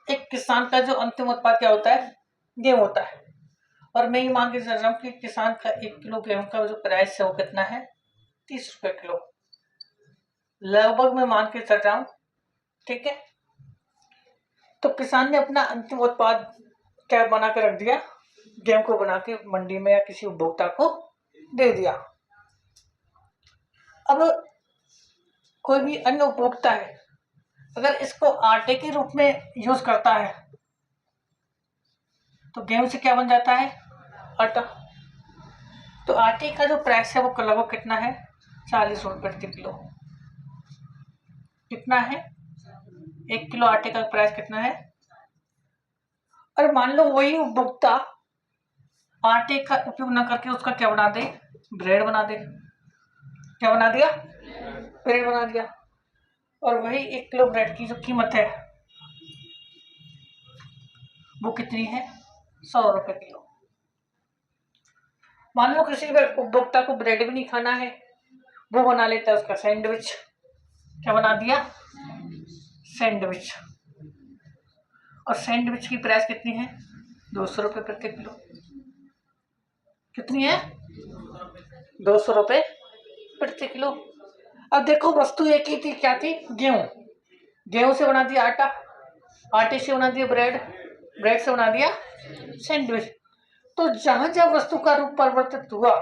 एक किसान का जो अंतिम उत्पाद क्या होता है? गेहूं होता है। और मैं ये मान के चल रहा हूँ कि किसान का 1 किलो गेहूं का जो प्राइस है वो कितना है? 30 रुपए किलो, लगभग मैं मान के चल रहा हूँ। ठीक है, तो किसान ने अपना अंतिम उत्पाद क्या बना के रख दिया? गेहूं को बना के मंडी में या किसी उपभोक्ता को दे दिया। अब कोई भी अन्य उपभोक्ता है अगर इसको आटे के रूप में यूज करता है तो गेहूं से क्या बन जाता है? आटा। तो आटे का जो प्राइस है वो लगभग कितना है? 40 रुपए प्रति किलो। कितना है? 1 किलो आटे का प्राइस कितना है? और मान लो वही उपभोक्ता आटे का उपयोग न करके उसका क्या बना दे? ब्रेड बना दे। क्या बना दिया? ब्रेड बना दिया। और वही 1 किलो ब्रेड की जो कीमत है वो कितनी है? 100 रुपए किलो। मान लो किसी उपभोक्ता को ब्रेड भी नहीं खाना है, वो बना लेता है उसका सैंडविच। क्या बना दिया? सैंडविच। और सैंडविच की प्राइस कितनी है? 200 रुपए प्रति किलो। कितनी है? 200 रुपए प्रति किलो। अब देखो वस्तु एक ही थी, क्या थी? गेहूं। गेहूं से बना दिया आटा, आटे से बना दिया ब्रेड, ब्रेड से बना दिया सैंडविच। तो जहां जहां वस्तु का रूप परिवर्तित हुआ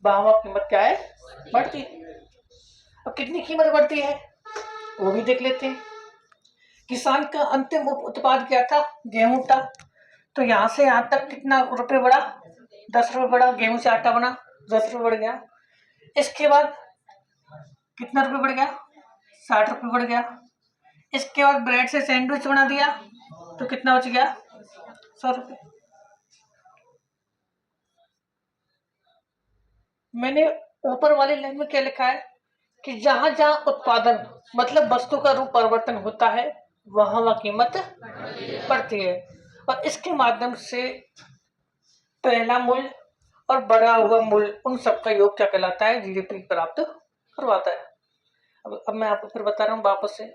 वहां कीमत क्या है? बढ़ती। अब कितनी कीमत बढ़ती है वो भी देख लेते हैं। किसान का अंतिम उत्पाद क्या था? गेहूं था। तो यहां से यहां तक कितना रुपए बढ़ा? 10 रुपए बढ़ा। गेहूं से आटा बना, 10 रुपए बढ़ गया। इसके बाद कितना रुपए बढ़ गया? 60 रुपए बढ़ गया। इसके बाद ब्रेड से सैंडविच बना दिया तो कितना बच गया? 100 रुपए। मैंने ऊपर वाली लाइन में क्या लिखा है कि जहां जहां उत्पादन मतलब वस्तु का रूप परिवर्तन होता है वहां वहां कीमत बढ़ती है। और इसके माध्यम से पहला मूल्य और बढ़ा हुआ मूल्य उन सबका योग क्या कहलाता है? जीडीपी प्राप्त करवाता है। अब मैं आपको फिर बता रहा हूँ वापस से।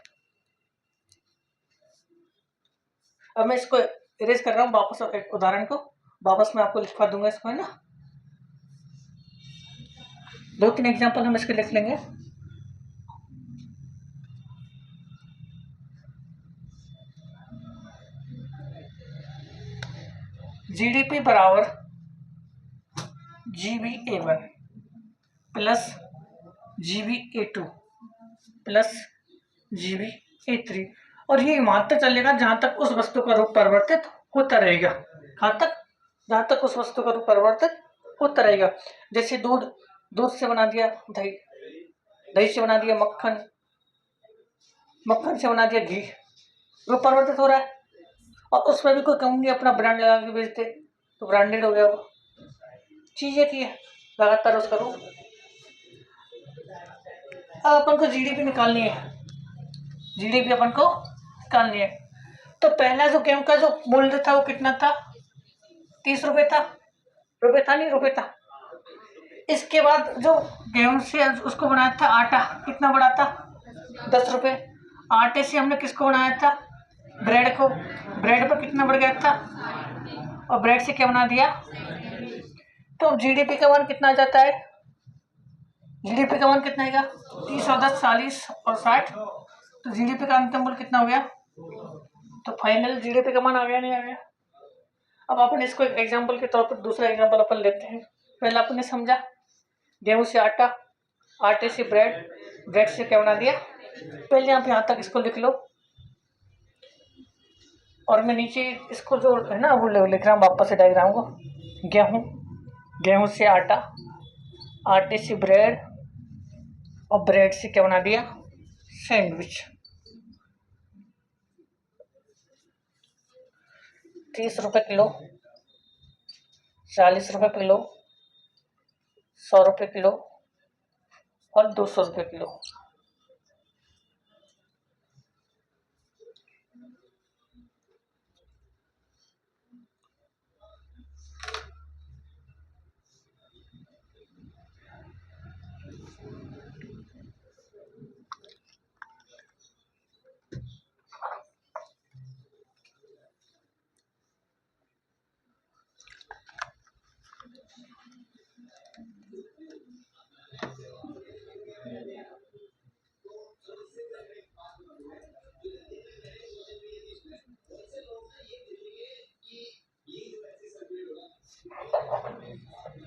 अब मैं इसको इरेज कर रहा हूँ वापस, एक उदाहरण को वापस मैं आपको लिखवा दूंगा इसको, है ना। 2-3 एग्जाम्पल हम इसके लिख लेंगे। जीडीपी बराबर GVA1 plus GVA2 plus GVA3, और ये मात्र चलेगा जहां तक उस वस्तु का रूप परिवर्तित होता रहेगा। कहाँ तक? जहां तक उस वस्तु का रूप परिवर्तित होता रहेगा। जैसे दूध, दूध से बना दिया दही, दही से बना दिया मक्खन, मक्खन से बना दिया घी, रूप परिवर्तित हो रहा है। और उसमें भी कोई कंपनी अपना ब्रांड लगा के बेचते तो ब्रांडेड हो गया वो। चीज एक ही है, लगातार उसका रूप। अब अपन को जीडीपी निकालनी है, जीडीपी अपन को निकालनी है। तो पहला जो गेहूं का जो मूल्य था वो कितना था? 30 रुपए था। रुपए था, नहीं रुपए था। इसके बाद जो गेहूं से उसको बनाया था आटा, कितना बड़ा था? 10 रुपए। आटे से हमने किसको बनाया था? ब्रेड को। ब्रेड पर कितना बढ़ गया था? और ब्रेड से क्या बना दिया? तो जीडीपी का मान कितना आ जाता है? जीडीपी का मान कितना आएगा? 30 और 10 40 और 60। तो जीडीपी का अंतिम मूल्य कितना हो गया? तो फाइनल जीडीपी का मान आ गया, नहीं आ गया? अब अपन इसको एक एग्जांपल के तौर पर दूसरा एग्जांपल अपन लेते हैं। पहले आपने समझा गेहूं से आटा, आटे से ब्रेड, ब्रेड से क्या बना दिया। पहले आप यहाँ तक इसको लिख लो, और मैं नीचे इसको जो है ना वो लिख रहा हूँ वापस से डायग्राम को। गेहूं, गेहूं से आटा, आटे से ब्रेड, और ब्रेड से क्या बना दिया? सैंडविच। 30 रुपए किलो, 40 रुपए किलो, 100 रुपए किलो और 200 रुपए किलो।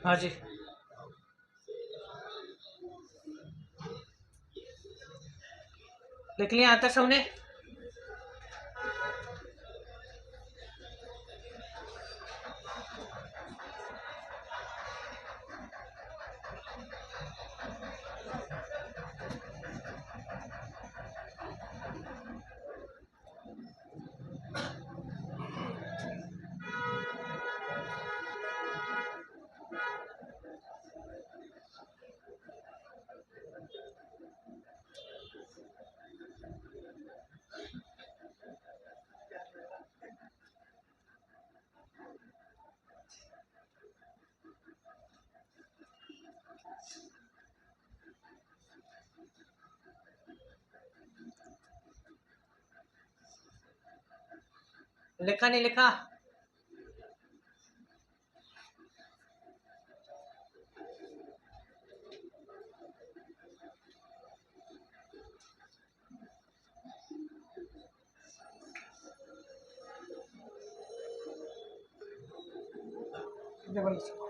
हाँ जी, लिख लिया आता सबने? लिखा नहीं लिखा? जबरदस्त।